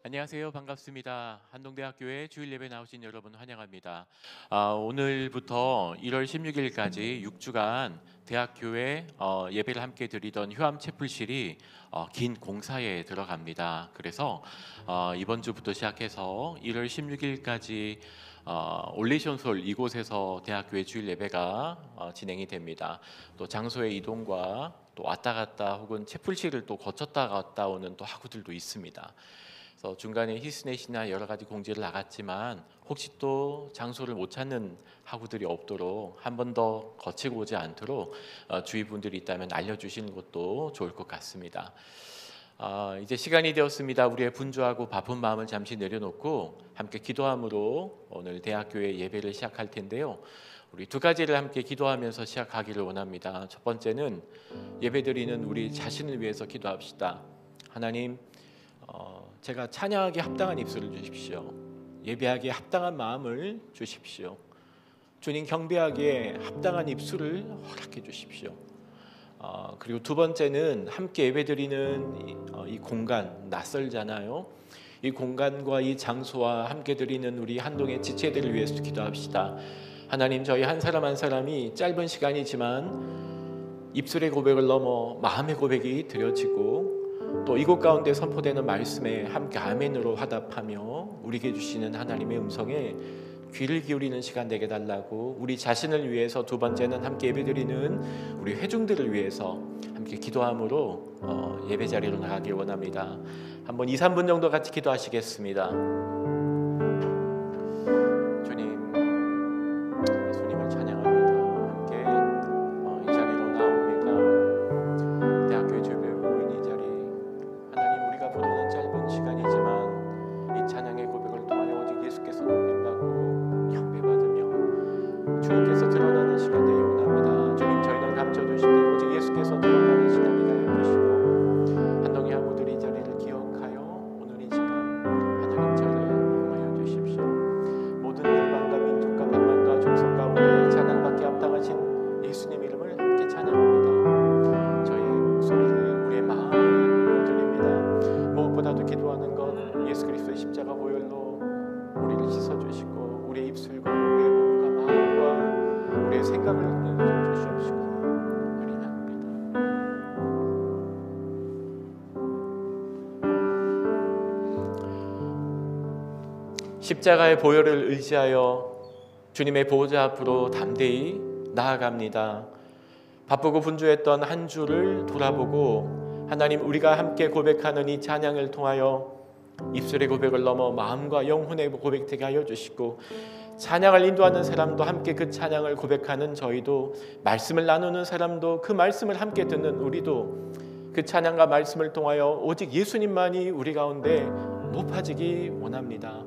안녕하세요. 반갑습니다. 한동대학교에 주일 예배 나오신 여러분 환영합니다. 오늘부터 1월 16일까지 6주간 대학교에 예배를 함께 드리던 휴암 채플실이 긴 공사에 들어갑니다. 그래서 이번 주부터 시작해서 1월 16일까지 올리션솔 이곳에서 대학교의 주일 예배가 진행이 됩니다. 또 장소의 이동과 또 왔다 갔다 혹은 채플실을 또 거쳤다 갔다 오는 또 학우들도 있습니다. 그래서 중간에 히스넷이나 여러 가지 공지를 나갔지만 혹시 또 장소를 못 찾는 학우들이 없도록 한 번 더 거치고 오지 않도록 주위 분들이 있다면 알려주시는 것도 좋을 것 같습니다. 이제 시간이 되었습니다. 우리의 분주하고 바쁜 마음을 잠시 내려놓고 함께 기도함으로 오늘 대학교의 예배를 시작할 텐데요. 우리 두 가지를 함께 기도하면서 시작하기를 원합니다. 첫 번째는 예배드리는 우리 자신을 위해서 기도합시다. 하나님, 제가 찬양하기에 합당한 입술을 주십시오. 예배하기에 합당한 마음을 주십시오. 주님 경배하기에 합당한 입술을 허락해 주십시오. 그리고 두 번째는 함께 예배드리는 이 공간, 낯설잖아요. 이 공간과 이 장소와 함께 드리는 우리 한동의 지체들을 위해서 기도합시다. 하나님, 저희 한 사람 한 사람이 짧은 시간이지만 입술의 고백을 넘어 마음의 고백이 드려지고 또 이곳 가운데 선포되는 말씀에 함께 아멘으로 화답하며 우리에게 주시는 하나님의 음성에 귀를 기울이는 시간 되게 달라고, 우리 자신을 위해서 두 번째는 함께 예배드리는 우리 회중들을 위해서 함께 기도함으로 예배 자리로 나가길 원합니다. 한번 2, 3분 정도 같이 기도하시겠습니다. 주님, 예수님을 찬양합니다. 함께 이 자리로 나옵니다. 대학교의 주변 부르는 짧은 시간이지만 이 찬양의 고백을 통하여 오직 예수께서 높임받고 경배받으며 주님께서 드러나는 시간 되기 원합니다. 주님, 저희는 감춰두실 때 오직 예수께서 드러나는 시간 되게 하여 주시고 한동의 학우들이 이 자리를 기억하여 오늘 이 시간 하나님 저를 이용하여 주십시오. 모든 열방과 민족과 백만과 족속 가운데 찬양받기 합당하신 예수님 이름을 함께 찬양합니다. 저희의 목소리를, 우리의 마음을 무엇보다도 기도하는 것, 예수 그리스도의 십자가 보혈로 우리를 씻어주시고 우리의 입술과 우리의 몸과 마음과 우리의 생각을 주시옵시고 그리합니다. 십자가의 보혈을 의지하여 주님의 보호자 앞으로 담대히 나아갑니다. 바쁘고 분주했던 한 주를 돌아보고 하나님, 우리가 함께 고백하는 이 찬양을 통하여 입술의 고백을 넘어 마음과 영혼의 고백되게 하여 주시고 찬양을 인도하는 사람도 함께 그 찬양을 고백하는 저희도, 말씀을 나누는 사람도 그 말씀을 함께 듣는 우리도 그 찬양과 말씀을 통하여 오직 예수님만이 우리 가운데 높아지기 원합니다.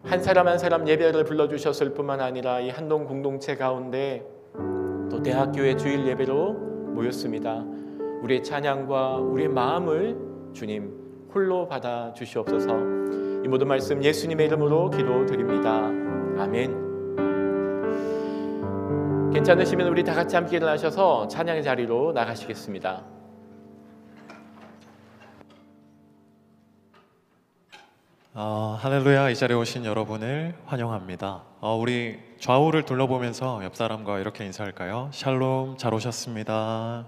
한 사람 한 사람 예배를 불러주셨을 뿐만 아니라 이 한동 공동체 가운데 또 대학교의 주일 예배로 모였습니다. 우리의 찬양과 우리의 마음을 주님 홀로 받아 주시옵소서. 이 모든 말씀 예수님의 이름으로 기도드립니다. 아멘. 괜찮으시면 우리 다 같이 함께 일어나셔서 찬양의 자리로 나가시겠습니다. 할렐루야. 이 자리에 오신 여러분을 환영합니다. 우리 좌우를 둘러보면서 옆 사람과 이렇게 인사할까요? 샬롬, 잘 오셨습니다.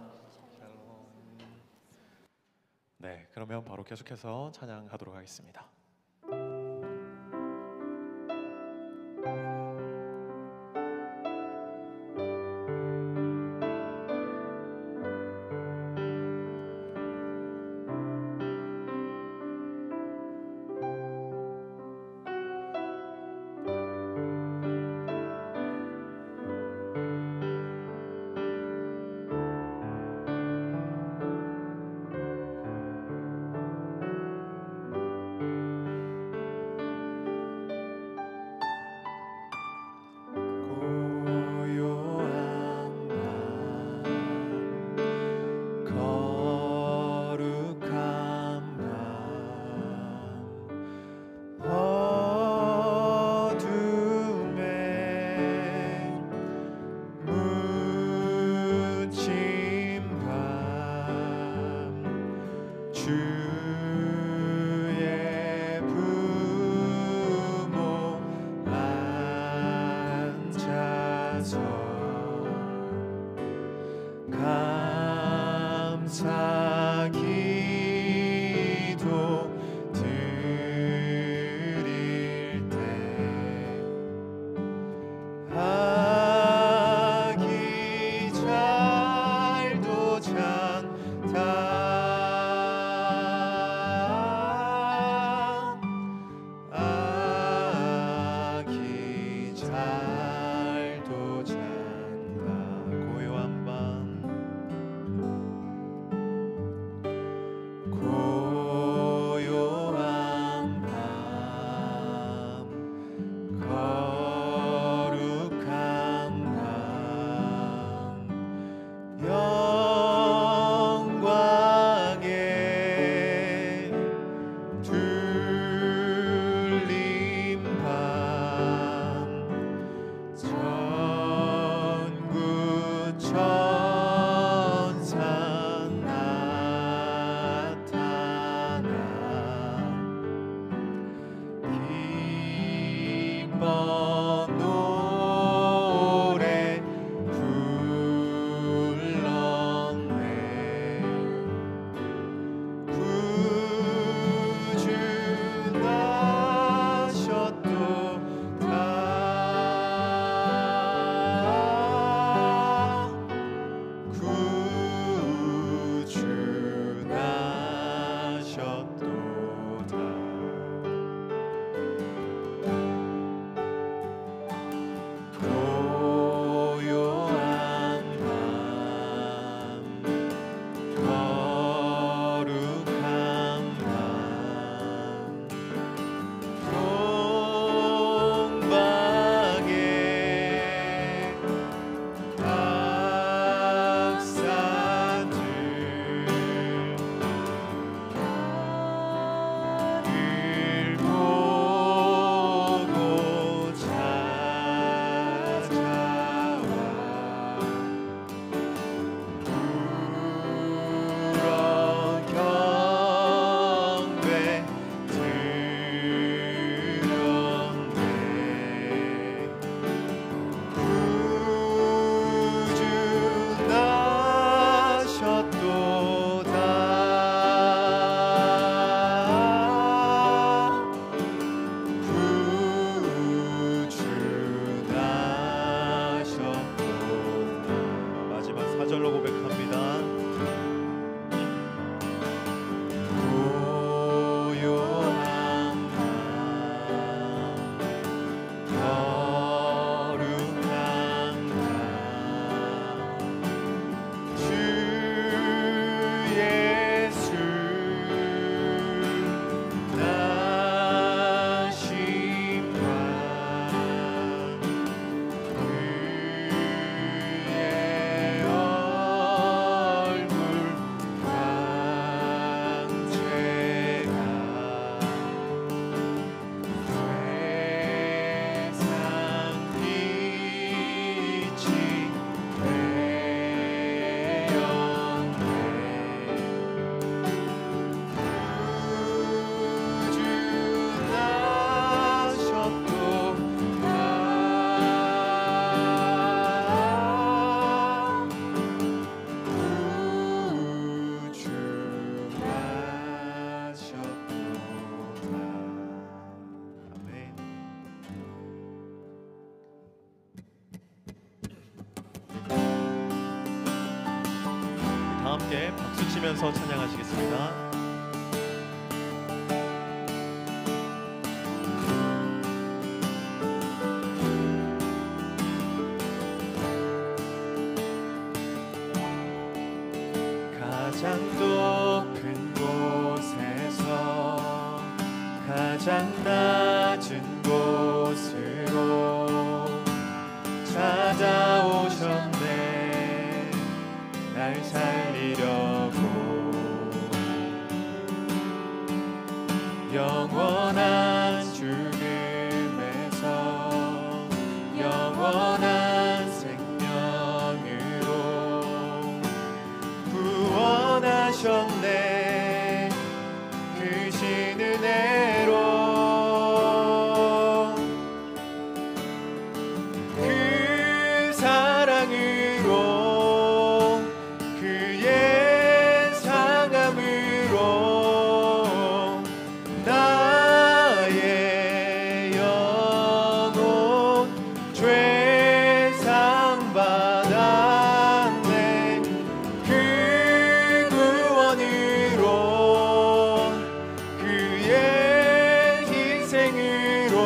네, 그러면 바로 계속해서 찬양하도록 하겠습니다. 주 외치면서 찬양하시겠습니다. 가장 높은 곳에서 가장 낮은 곳으로 찾아오셨네. 날 살리려고 영원한 죽음에서 영원한 생명으로 구원하셨네. 크신 은혜로 그 사랑으로 그의 상함으로 나의 영혼 죄상 받았네. 그 구원으로 그의 희생으로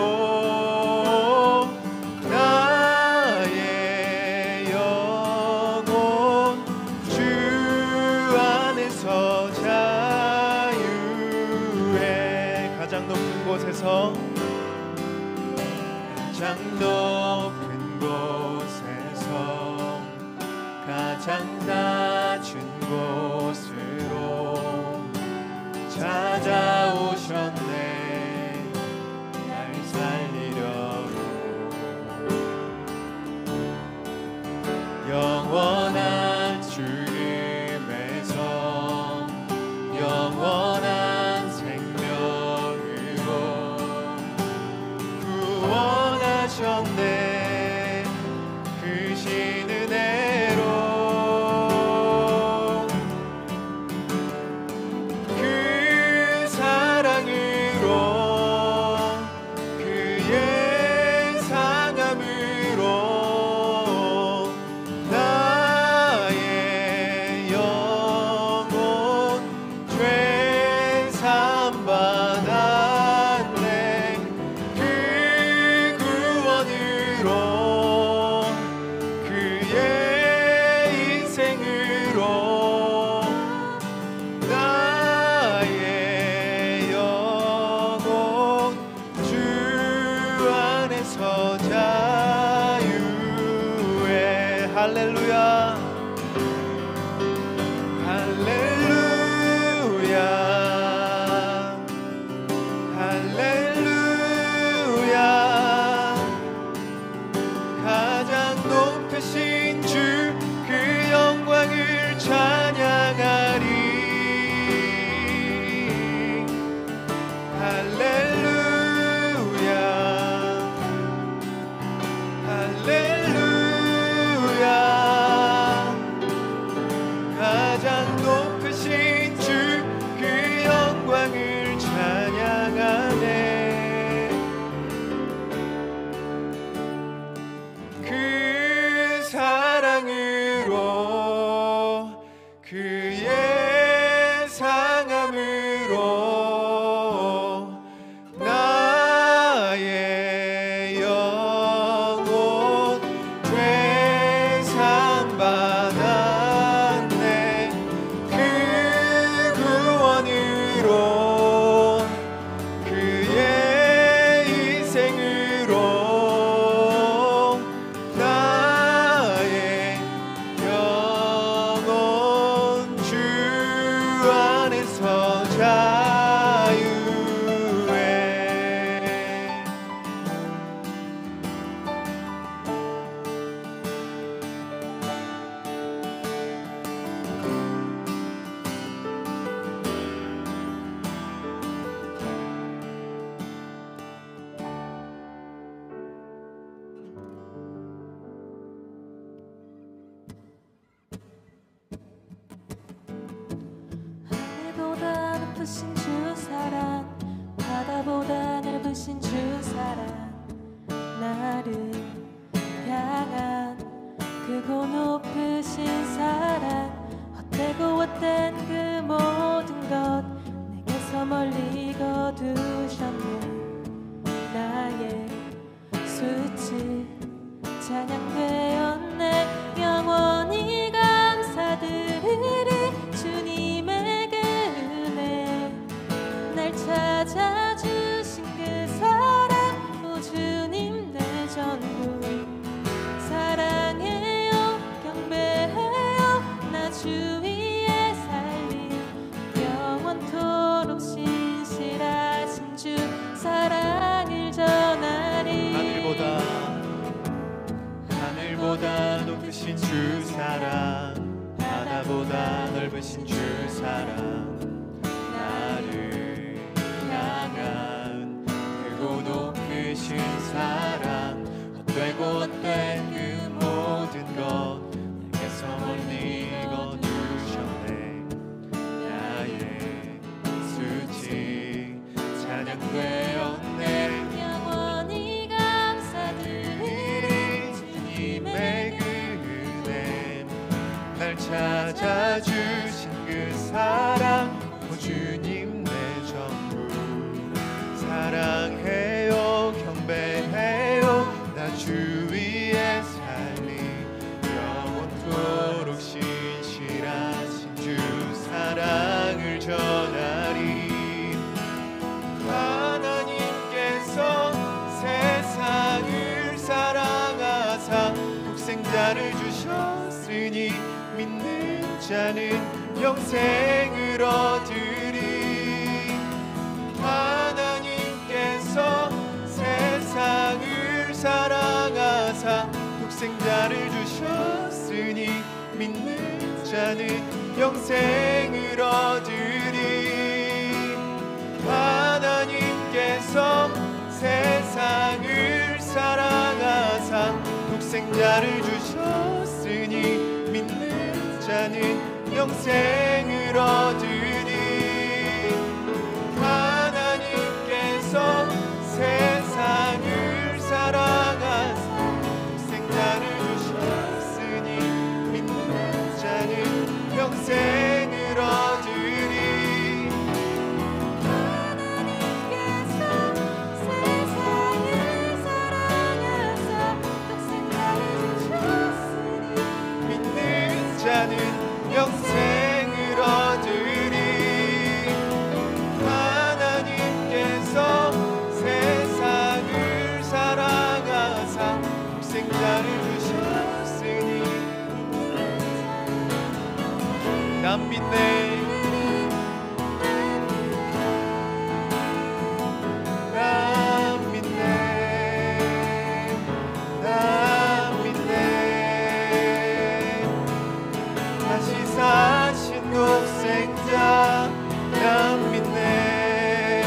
나의 영혼 주 안에서 자유해. 가장 높은 곳에서 가장 높은 곳에서 가장 낮은 곳으로 찾아오셨네. 날 살리려고 영원한 죽음에서 영원한 생명으로 구원하셨네. 크신 은혜로 그 사랑으로 그의 상함으로 나의 영혼 죄삼 받았네. 그 구원으로 그의 인생으로 나의 영혼 주 안에서 자유해. 할렐루야 할렐루야 할렐루야. 가장 높으신 주 그 영광을 찬양하리. 할렐루야 할렐루야. 가장 높으신 주 그 영광을 찬양하네. 그 사랑으로 그의 상함으로 나의 영혼 죄삼 받았네. 그 구원으로 그의 희생으로 나의 영혼 주 안에서 자유해. 하늘보다 높으신 주 사랑, 바다보다 넓으신 주 사랑, 나를 향한 크고 높으신 사랑, 헛되고 헛된 그 하늘보다 넓으신 주 사랑 나를 향한 크고 높으신 사랑 헛되고 헛된 그 모든 것 내게서 멀리 거두셨네 나의 수치 찬양되었네 영원히 감사드리리 주님의 은혜 날 찾아주신 그 사랑 오 주님 내 전부 사랑해요 경배해요 나 주 위에 살리 영원토록 신실하신 주 사랑을 전하리 하나님께서 세상을 사랑하사 독생자를 주셨으니 믿는 자는 영생을 얻으리 하나님께서 세상을 사랑하사 독생자를 주셨으니 믿는 자는 영생을 얻으리 하나님께서 세상을 사랑하사 독생자를 주셨으니 믿는 자는 영생을 얻으리 하나님께서 세상을 사랑하사 독생자를 주셨으니 믿는 자는 영생을 얻으리 하나님께서 세상을 사랑하사 독생자를 주셨으니 믿는 자는 영생을 얻으리 하나님께서 세상을 사랑하사 독생자를 주셨으니 난 믿네 난 믿네 난 믿네 다시 사신 독생자 난 믿네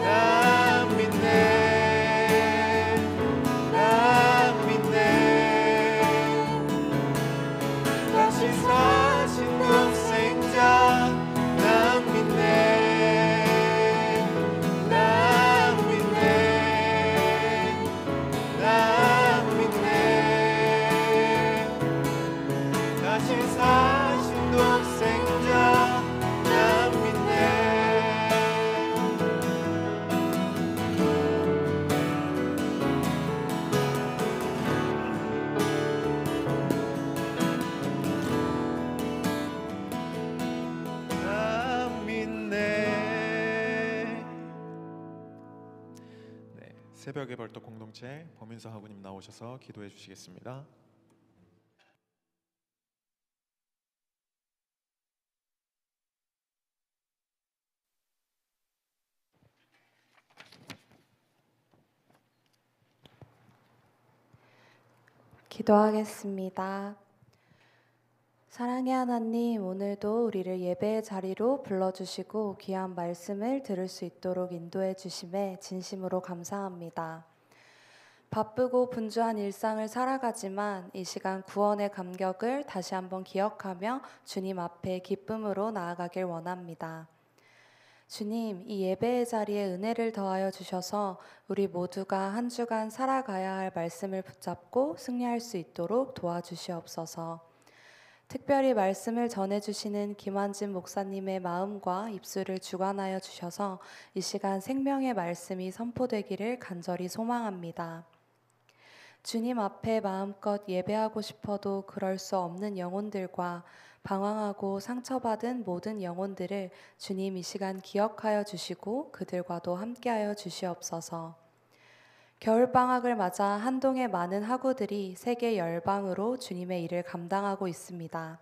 난 믿네 난 믿네 다시 사신 독생자 난 믿네 난 믿네 난 믿네 다시 사신 독생자 난 믿네 난 믿네 네, 새벽의 벌떡 공동체 범인서 하구님 나오셔서 기도해 주시겠습니다. 기도하겠습니다. 사랑의 하나님, 오늘도 우리를 예배의 자리로 불러주시고 귀한 말씀을 들을 수 있도록 인도해 주심에 진심으로 감사합니다. 바쁘고 분주한 일상을 살아가지만 이 시간 구원의 감격을 다시 한번 기억하며 주님 앞에 기쁨으로 나아가길 원합니다. 주님, 이 예배의 자리에 은혜를 더하여 주셔서 우리 모두가 한 주간 살아가야 할 말씀을 붙잡고 승리할 수 있도록 도와주시옵소서. 특별히 말씀을 전해주시는 김환진 목사님의 마음과 입술을 주관하여 주셔서 이 시간 생명의 말씀이 선포되기를 간절히 소망합니다. 주님 앞에 마음껏 예배하고 싶어도 그럴 수 없는 영혼들과 방황하고 상처받은 모든 영혼들을 주님 이 시간 기억하여 주시고 그들과도 함께하여 주시옵소서. 겨울방학을 맞아 한동의 많은 학우들이 세계 열방으로 주님의 일을 감당하고 있습니다.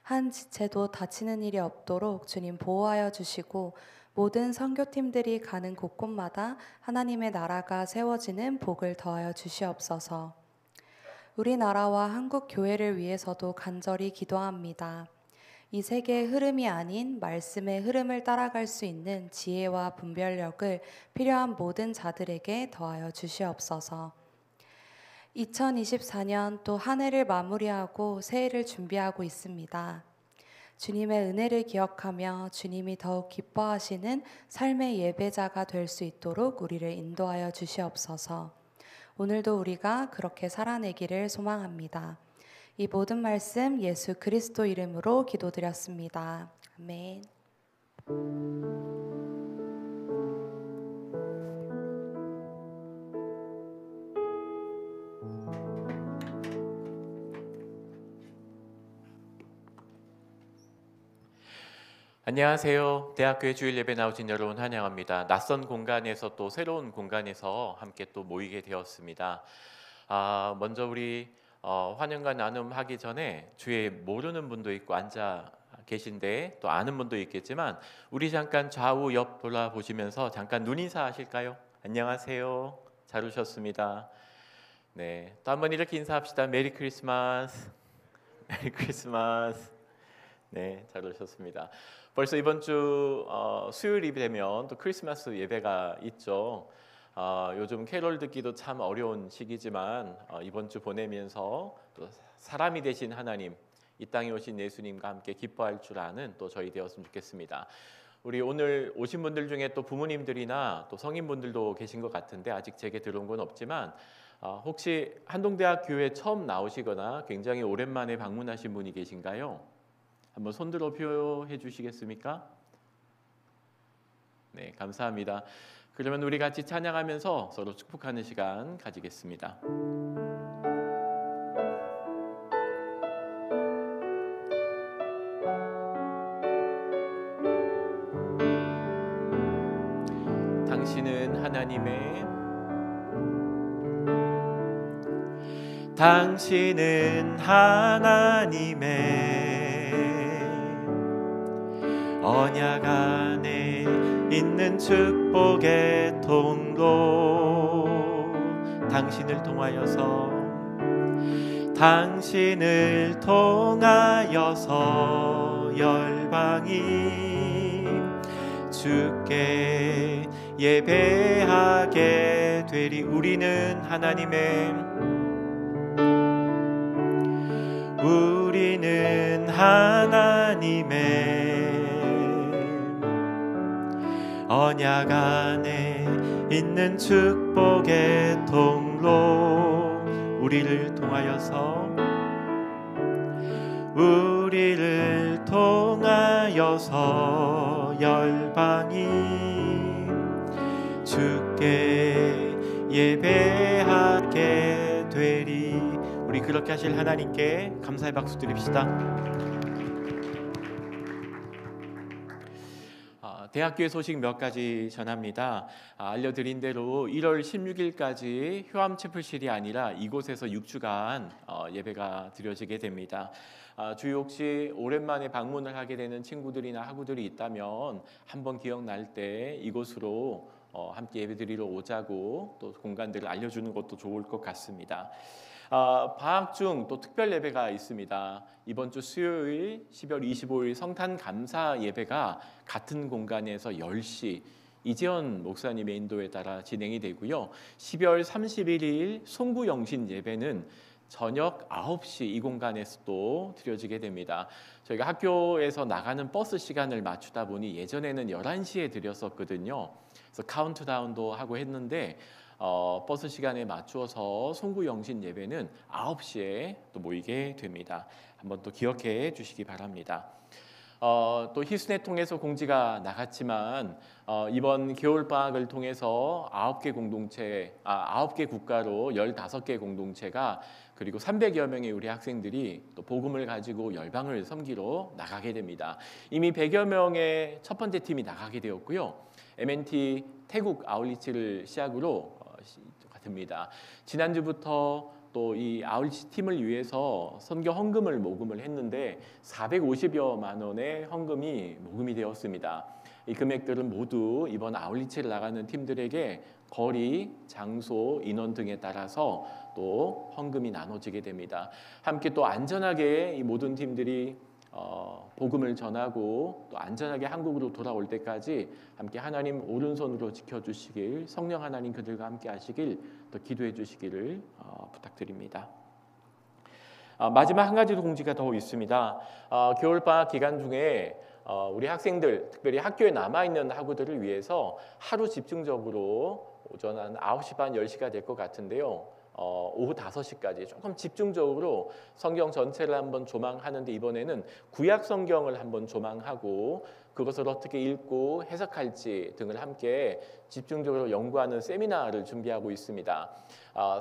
한 지체도 다치는 일이 없도록 주님 보호하여 주시고 모든 선교팀들이 가는 곳곳마다 하나님의 나라가 세워지는 복을 더하여 주시옵소서. 우리나라와 한국 교회를 위해서도 간절히 기도합니다. 이 세계의 흐름이 아닌 말씀의 흐름을 따라갈 수 있는 지혜와 분별력을 필요한 모든 자들에게 더하여 주시옵소서. 2024년 또 한 해를 마무리하고 새해를 준비하고 있습니다. 주님의 은혜를 기억하며 주님이 더욱 기뻐하시는 삶의 예배자가 될 수 있도록 우리를 인도하여 주시옵소서. 오늘도 우리가 그렇게 살아내기를 소망합니다. 이 모든 말씀 예수 그리스도 이름으로 기도드렸습니다. 아멘. 안녕하세요. 대학교의 주일 예배 나오신 여러분 환영합니다. 낯선 공간에서 또 새로운 공간에서 함께 또 모이게 되었습니다. 먼저 우리 환영과 나눔 하기 전에 주위에 모르는 분도 있고 앉아 계신데 또 아는 분도 있겠지만 우리 잠깐 좌우 옆 돌아보시면서 잠깐 눈인사 하실까요? 안녕하세요. 잘 오셨습니다. 네, 또 한번 이렇게 인사합시다. 메리 크리스마스. 메리 크리스마스. 네, 잘 오셨습니다. 벌써 이번 주 수요일이 되면 또 크리스마스 예배가 있죠. 요즘 캐롤 듣기도 참 어려운 시기지만 이번 주 보내면서 또 사람이 되신 하나님, 이 땅에 오신 예수님과 함께 기뻐할 줄 아는 또 저희 되었으면 좋겠습니다. 우리 오늘 오신 분들 중에 또 부모님들이나 또 성인분들도 계신 것 같은데 아직 제게 들어온 건 없지만 혹시 한동대학교에 처음 나오시거나 굉장히 오랜만에 방문하신 분이 계신가요? 한번 손들어 표해 주시겠습니까? 네, 감사합니다. 그러면 우리 같이 찬양하면서 서로 축복하는 시간 가지겠습니다. 당신은 하나님의 언약 안에 있는 축복의 통로. 당신을 통하여서 열방이 주께 예배하게 되리. 우리는 하나님의 언약 안에 있는 축복의 통로. 우리를 통하여서 열방이 주께 예배하게 되리. 우리 그렇게 하실 하나님께 감사의 박수 드립시다. 대학교의 소식 몇 가지 전합니다. 알려드린 대로 1월 16일까지 효암채플실이 아니라 이곳에서 6주간 예배가 드려지게 됩니다. 주위 혹시 오랜만에 방문을 하게 되는 친구들이나 학우들이 있다면 한번 기억날 때 이곳으로 함께 예배드리러 오자고 또 공간들을 알려주는 것도 좋을 것 같습니다. 방학 중 또 특별 예배가 있습니다. 이번 주 수요일 12월 25일 성탄 감사 예배가 같은 공간에서 10시 이재현 목사님의 인도에 따라 진행이 되고요. 12월 31일 송구영신 예배는 저녁 9시 이 공간에서 또 드려지게 됩니다. 저희가 학교에서 나가는 버스 시간을 맞추다 보니 예전에는 11시에 드렸었거든요. 그래서 카운트다운도 하고 했는데 버스 시간에 맞추어서 송구영신 예배는 9시에 또 모이게 됩니다. 한번 또 기억해 주시기 바랍니다. 또 히스넷 통해서 공지가 나갔지만 이번 겨울방학을 통해서 9개 국가로 15개 공동체가 그리고 300여 명의 우리 학생들이 또 복음을 가지고 열방을 섬기러 나가게 됩니다. 이미 100여 명의 첫 번째 팀이 나가게 되었고요. MNT 태국 아울리치를 시작으로 됩니다. 지난주부터 또 이 아울리치 팀을 위해서 선교 헌금을 모금을 했는데 450여만 원의 헌금이 모금이 되었습니다. 이 금액들은 모두 이번 아울리치를 나가는 팀들에게 거리, 장소, 인원 등에 따라서 또 헌금이 나눠지게 됩니다. 함께 또 안전하게 이 모든 팀들이 복음을 전하고 또 안전하게 한국으로 돌아올 때까지 함께 하나님 오른손으로 지켜주시길, 성령 하나님 그들과 함께 하시길 또 기도해 주시기를 부탁드립니다. 마지막 한 가지 공지가 더 있습니다. 겨울방학 기간 중에 우리 학생들, 특별히 학교에 남아있는 학우들을 위해서 하루 집중적으로 오전 한 9시 반, 10시가 될 것 같은데요. 오후 5시까지 조금 집중적으로 성경 전체를 한번 조망하는데, 이번에는 구약 성경을 한번 조망하고 그것을 어떻게 읽고 해석할지 등을 함께 집중적으로 연구하는 세미나를 준비하고 있습니다.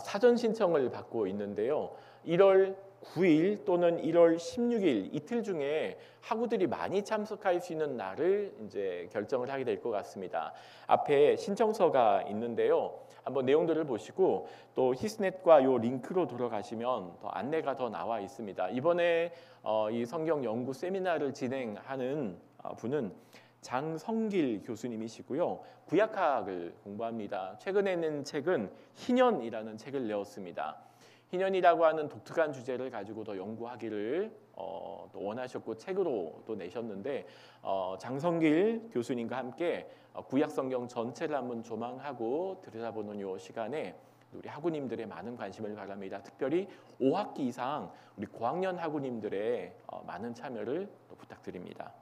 사전 신청을 받고 있는데요. 1월 9일 또는 1월 16일 이틀 중에 학우들이 많이 참석할 수 있는 날을 이제 결정을 하게 될 것 같습니다. 앞에 신청서가 있는데요. 한번 내용들을 보시고 또 히스넷과 요 링크로 들어가시면 더 안내가 더 나와 있습니다. 이번에 이 성경 연구 세미나를 진행하는 분은 장성길 교수님이시고요. 구약학을 공부합니다. 최근에 낸 책은 희년이라는 책을 내었습니다. 희년이라고 하는 독특한 주제를 가지고 더 연구하기를 또 원하셨고 책으로 또 내셨는데, 장성길 교수님과 함께 구약 성경 전체를 한번 조망하고 들여다보는 이 시간에 우리 학우님들의 많은 관심을 바랍니다. 특별히 5학기 이상 우리 고학년 학우님들의 많은 참여를 또 부탁드립니다.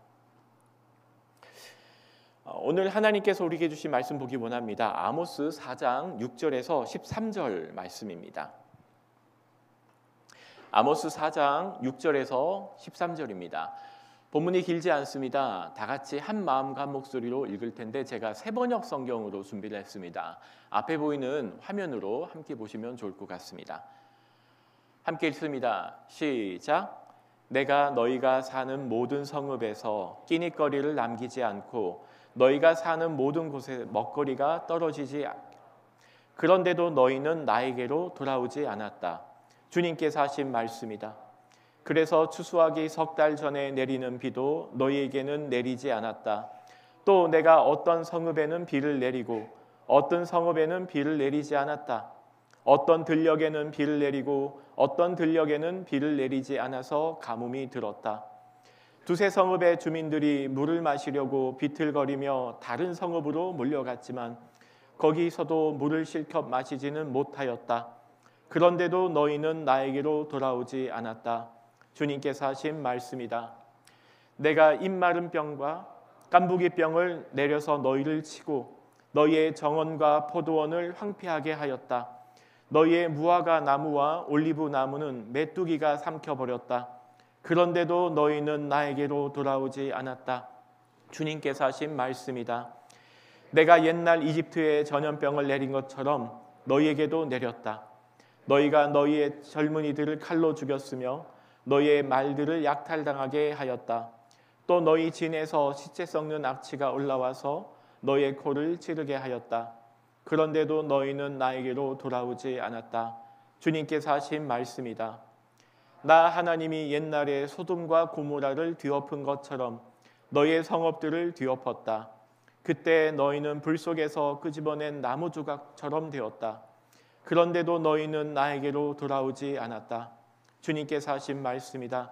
오늘 하나님께서 우리에게 주신 말씀 보기 원합니다. 아모스 4장 6절에서 13절 말씀입니다. 아모스 4장 6절에서 13절입니다. 본문이 길지 않습니다. 다 같이 한 마음과 한 목소리로 읽을 텐데 제가 세 번역 성경으로 준비를 했습니다. 앞에 보이는 화면으로 함께 보시면 좋을 것 같습니다. 함께 읽습니다. 시작. 내가 너희가 사는 모든 성읍에서 끼니거리를 남기지 않고 너희가 사는 모든 곳에 먹거리가 떨어지지 그런데도 너희는 나에게로 돌아오지 않았다. 주님께서 하신 말씀이다. 그래서 추수하기 3달 전에 내리는 비도 너희에게는 내리지 않았다. 또 내가 어떤 성읍에는 비를 내리고 어떤 성읍에는 비를 내리지 않았다. 어떤 들녘에는 비를 내리고 어떤 들녘에는 비를 내리지 않아서 가뭄이 들었다. 두세 성읍의 주민들이 물을 마시려고 비틀거리며 다른 성읍으로 몰려갔지만 거기서도 물을 실컷 마시지는 못하였다. 그런데도 너희는 나에게로 돌아오지 않았다. 주님께서 하신 말씀이다. 내가 입마른 병과 깐부기 병을 내려서 너희를 치고 너희의 정원과 포도원을 황폐하게 하였다. 너희의 무화과 나무와 올리브 나무는 메뚜기가 삼켜버렸다. 그런데도 너희는 나에게로 돌아오지 않았다. 주님께서 하신 말씀이다. 내가 옛날 이집트에 전염병을 내린 것처럼 너희에게도 내렸다. 너희가 너희의 젊은이들을 칼로 죽였으며 너희의 말들을 약탈당하게 하였다. 또 너희 진에서 시체 썩는 악취가 올라와서 너희의 코를 찌르게 하였다. 그런데도 너희는 나에게로 돌아오지 않았다. 주님께서 하신 말씀이다. 나 하나님이 옛날에 소돔과 고모라를 뒤엎은 것처럼 너희의 성읍들을 뒤엎었다. 그때 너희는 불 속에서 끄집어낸 나무 조각처럼 되었다. 그런데도 너희는 나에게로 돌아오지 않았다. 주님께서 하신 말씀이다.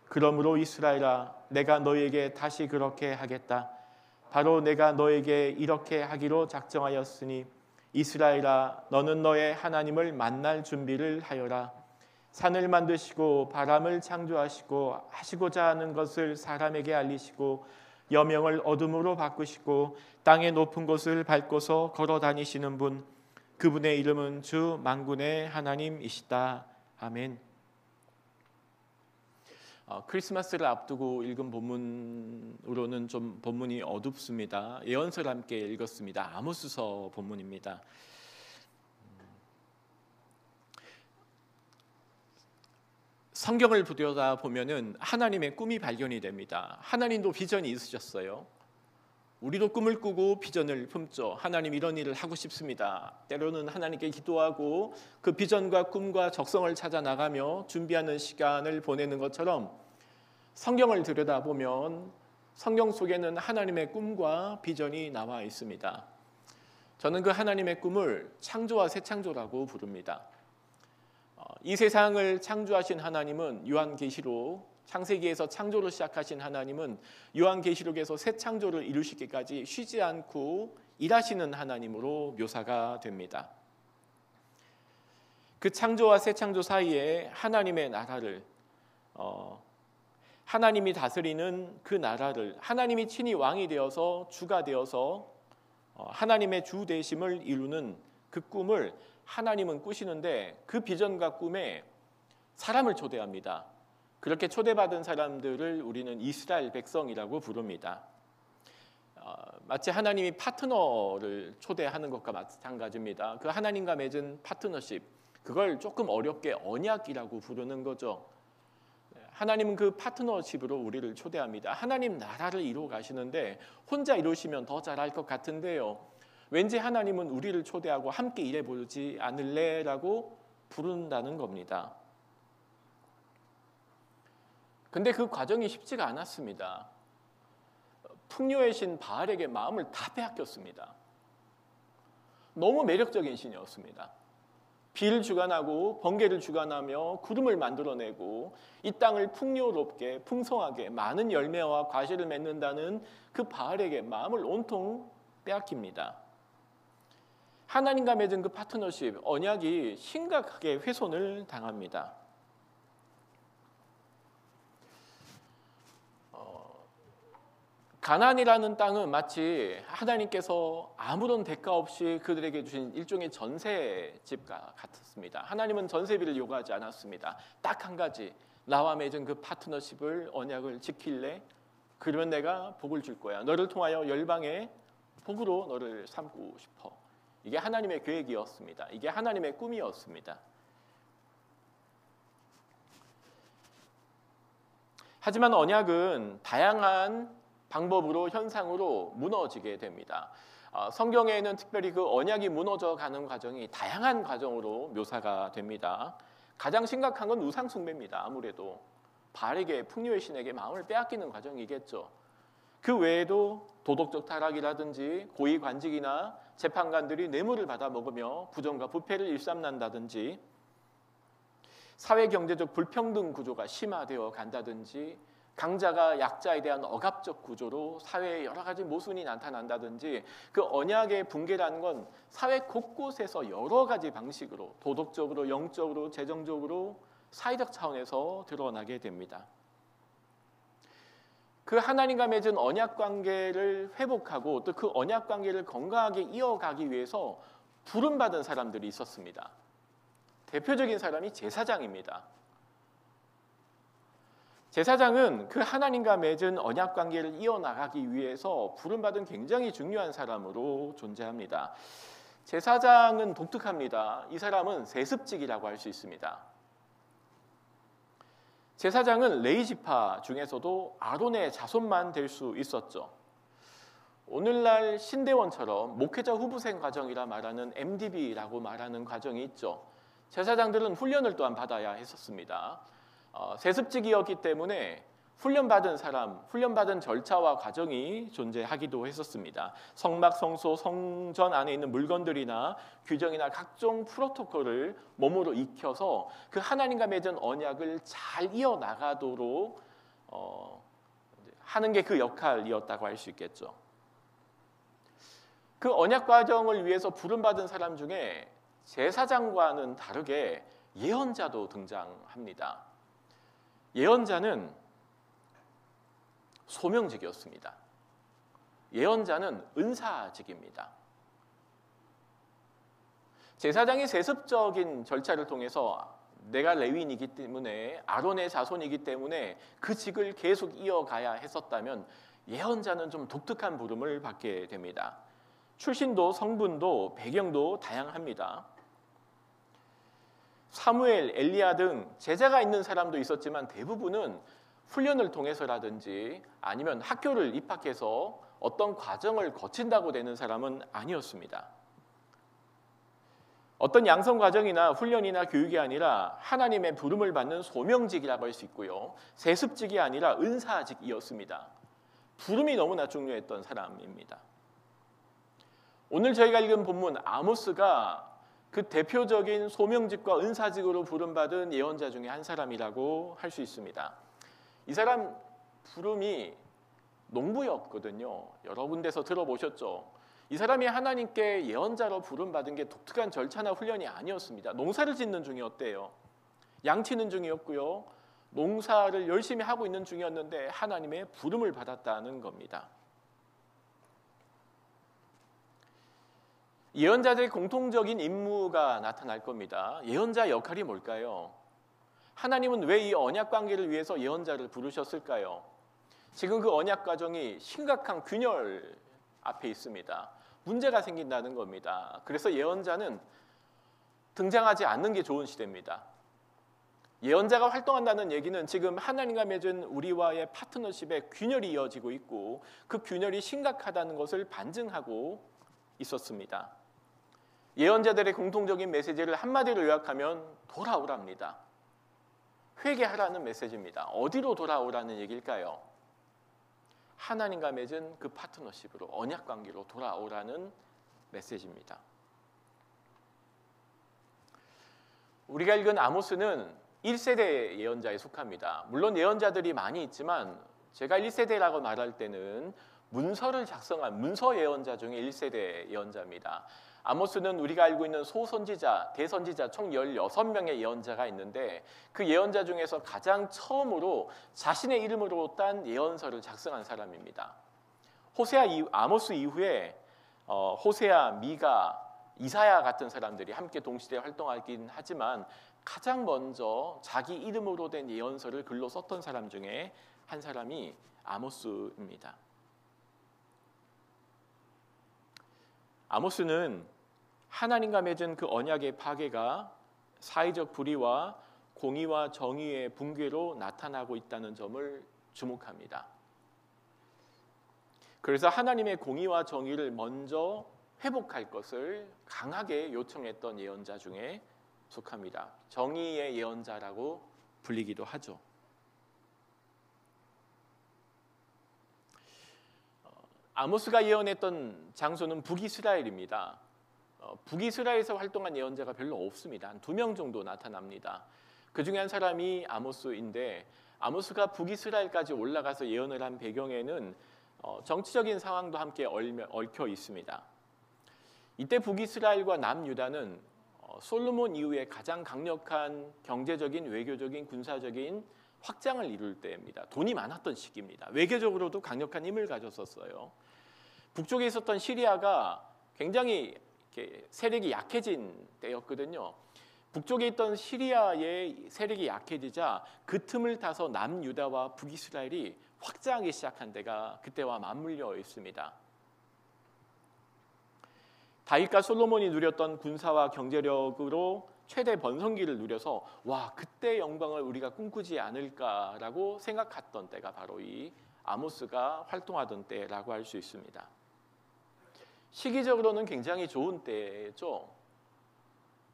그러므로 이스라엘아, 내가 너희에게 다시 그렇게 하겠다. 바로 내가 너에게 이렇게 하기로 작정하였으니 이스라엘아, 너는 너의 하나님을 만날 준비를 하여라. 산을 만드시고 바람을 창조하시고 하시고자 하는 것을 사람에게 알리시고 여명을 어둠으로 바꾸시고 땅의 높은 곳을 밟고서 걸어 다니시는 분, 그분의 이름은 주 만군의 하나님이시다. 아멘. 크리스마스를 앞두고 읽은 본문으로는 좀 본문이 어둡습니다. 예언서를 함께 읽었습니다. 아모스서 본문입니다. 성경을 들여다 보면은 하나님의 꿈이 발견이 됩니다. 하나님도 비전이 있으셨어요. 우리도 꿈을 꾸고 비전을 품죠. 하나님 이런 일을 하고 싶습니다. 때로는 하나님께 기도하고 그 비전과 꿈과 적성을 찾아 나가며 준비하는 시간을 보내는 것처럼 성경을 들여다보면 성경 속에는 하나님의 꿈과 비전이 나와 있습니다. 저는 그 하나님의 꿈을 창조와 새 창조라고 부릅니다. 이 세상을 창조하신 하나님은 요한계시록, 창세기에서 창조를 시작하신 하나님은 요한계시록에서 새 창조를 이루시기까지 쉬지 않고 일하시는 하나님으로 묘사가 됩니다. 그 창조와 새 창조 사이에 하나님의 나라를, 하나님이 다스리는 그 나라를, 하나님이 친히 왕이 되어서 주가 되어서 하나님의 주 되심을 이루는 그 꿈을 하나님은 꾸시는데, 그 비전과 꿈에 사람을 초대합니다. 그렇게 초대받은 사람들을 우리는 이스라엘 백성이라고 부릅니다. 마치 하나님이 파트너를 초대하는 것과 마찬가지입니다. 그 하나님과 맺은 파트너십, 그걸 조금 어렵게 언약이라고 부르는 거죠. 하나님은 그 파트너십으로 우리를 초대합니다. 하나님 나라를 이루어 가시는데 혼자 이루시면 더 잘할 것 같은데요, 왠지 하나님은 우리를 초대하고 함께 일해보지 않을래? 라고 부른다는 겁니다. 근데 그 과정이 쉽지가 않았습니다. 풍요의 신 바알에게 마음을 다 빼앗겼습니다. 너무 매력적인 신이었습니다. 비를 주관하고 번개를 주관하며 구름을 만들어내고 이 땅을 풍요롭게 풍성하게 많은 열매와 과실을 맺는다는 그 바알에게 마음을 온통 빼앗깁니다. 하나님과 맺은 그 파트너십, 언약이 심각하게 훼손을 당합니다. 가나안이라는 땅은 마치 하나님께서 아무런 대가 없이 그들에게 주신 일종의 전세집과 같았습니다. 하나님은 전세비를 요구하지 않았습니다. 딱 한 가지, 나와 맺은 그 파트너십을, 언약을 지킬래? 그러면 내가 복을 줄 거야. 너를 통하여 열방의 복으로 너를 삼고 싶어. 이게 하나님의 계획이었습니다. 이게 하나님의 꿈이었습니다. 하지만 언약은 다양한 방법으로, 현상으로 무너지게 됩니다. 성경에는 특별히 그 언약이 무너져 가는 과정이 다양한 과정으로 묘사가 됩니다. 가장 심각한 건 우상 숭배입니다. 아무래도 바알에게, 풍요의 신에게 마음을 빼앗기는 과정이겠죠. 그 외에도 도덕적 타락이라든지 고위 관직이나 재판관들이 뇌물을 받아 먹으며 부정과 부패를 일삼는다든지, 사회 경제적 불평등 구조가 심화되어 간다든지, 강자가 약자에 대한 억압적 구조로 사회에 여러 가지 모순이 나타난다든지, 그 언약의 붕괴라는 건 사회 곳곳에서 여러 가지 방식으로 도덕적으로, 영적으로, 재정적으로, 사회적 차원에서 드러나게 됩니다. 그 하나님과 맺은 언약 관계를 회복하고 또 그 언약 관계를 건강하게 이어가기 위해서 부름받은 사람들이 있었습니다. 대표적인 사람이 제사장입니다. 제사장은 그 하나님과 맺은 언약 관계를 이어나가기 위해서 부름받은 굉장히 중요한 사람으로 존재합니다. 제사장은 독특합니다. 이 사람은 세습직이라고 할 수 있습니다. 제사장은 레위 지파 중에서도 아론의 자손만 될 수 있었죠. 오늘날 신대원처럼 목회자 후보생 과정이라 말하는 MDB라고 말하는 과정이 있죠. 제사장들은 훈련을 또한 받아야 했었습니다. 세습직이었기 때문에 훈련받은 사람, 훈련받은 절차와 과정이 존재하기도 했었습니다. 성막, 성소, 성전 안에 있는 물건들이나 규정이나 각종 프로토콜을 몸으로 익혀서 그 하나님과 맺은 언약을 잘 이어나가도록 하는 게 그 역할이었다고 할 수 있겠죠. 그 언약 과정을 위해서 부름받은 사람 중에 제사장과는 다르게 예언자도 등장합니다. 예언자는 소명직이었습니다. 예언자는 은사직입니다. 제사장이 세습적인 절차를 통해서 내가 레위인이기 때문에, 아론의 자손이기 때문에 그 직을 계속 이어가야 했었다면, 예언자는 좀 독특한 부름을 받게 됩니다. 출신도 성분도 배경도 다양합니다. 사무엘, 엘리야 등 제자가 있는 사람도 있었지만 대부분은 훈련을 통해서라든지 아니면 학교를 입학해서 어떤 과정을 거친다고 되는 사람은 아니었습니다. 어떤 양성 과정이나 훈련이나 교육이 아니라 하나님의 부름을 받는 소명직이라고 할 수 있고요. 세습직이 아니라 은사직이었습니다. 부름이 너무나 중요했던 사람입니다. 오늘 저희가 읽은 본문 아모스가 그 대표적인 소명직과 은사직으로 부름받은 예언자 중에 한 사람이라고 할 수 있습니다. 이 사람 부름이 농부였거든요. 여러 군데서 들어보셨죠? 이 사람이 하나님께 예언자로 부름받은 게 독특한 절차나 훈련이 아니었습니다. 농사를 짓는 중이었대요. 양치는 중이었고요. 농사를 열심히 하고 있는 중이었는데 하나님의 부름을 받았다는 겁니다. 예언자들의 공통적인 임무가 나타날 겁니다. 예언자 역할이 뭘까요? 하나님은 왜 이 언약 관계를 위해서 예언자를 부르셨을까요? 지금 그 언약 과정이 심각한 균열 앞에 있습니다. 문제가 생긴다는 겁니다. 그래서 예언자는 등장하지 않는 게 좋은 시대입니다. 예언자가 활동한다는 얘기는 지금 하나님과 맺은 우리와의 파트너십에 균열이 이어지고 있고 그 균열이 심각하다는 것을 반증하고 있었습니다. 예언자들의 공통적인 메시지를 한마디로 요약하면 돌아오랍니다. 회개하라는 메시지입니다. 어디로 돌아오라는 얘기일까요? 하나님과 맺은 그 파트너십으로 언약 관계로 돌아오라는 메시지입니다. 우리가 읽은 아모스는 1세대 예언자에 속합니다. 물론 예언자들이 많이 있지만 제가 1세대라고 말할 때는 문서를 작성한 문서 예언자 중에 1세대 예언자입니다. 아모스는 우리가 알고 있는 소선지자, 대선지자 총 16명의 예언자가 있는데 그 예언자 중에서 가장 처음으로 자신의 이름으로 딴 예언서를 작성한 사람입니다. 아모스 이후에 호세아, 미가, 이사야 같은 사람들이 함께 동시대에 활동하긴 하지만 가장 먼저 자기 이름으로 된 예언서를 글로 썼던 사람 중에 한 사람이 아모스입니다. 아모스는 하나님과 맺은 그 언약의 파괴가 사회적 불의와 공의와 정의의 붕괴로 나타나고 있다는 점을 주목합니다. 그래서 하나님의 공의와 정의를 먼저 회복할 것을 강하게 요청했던 예언자 중에 속합니다. 정의의 예언자라고 불리기도 하죠. 아모스가 예언했던 장소는 북이스라엘입니다. 북이스라엘에서 활동한 예언자가 별로 없습니다. 한 2명 정도 나타납니다. 그 중에 한 사람이 아모스인데 아모스가 북이스라엘까지 올라가서 예언을 한 배경에는 정치적인 상황도 함께 얽혀 있습니다. 이때 북이스라엘과 남유다는 솔로몬 이후에 가장 강력한 경제적인, 외교적인, 군사적인 확장을 이룰 때입니다. 돈이 많았던 시기입니다. 외교적으로도 강력한 힘을 가졌었어요. 북쪽에 있었던 시리아가 굉장히 이렇게 세력이 약해진 때였거든요. 북쪽에 있던 시리아의 세력이 약해지자 그 틈을 타서 남유다와 북이스라엘이 확장하기 시작한 때가 그때와 맞물려 있습니다. 다윗과 솔로몬이 누렸던 군사와 경제력으로 최대 번성기를 누려서 와 그때 영광을 우리가 꿈꾸지 않을까라고 생각했던 때가 바로 이 아모스가 활동하던 때라고 할 수 있습니다. 시기적으로는 굉장히 좋은 때죠.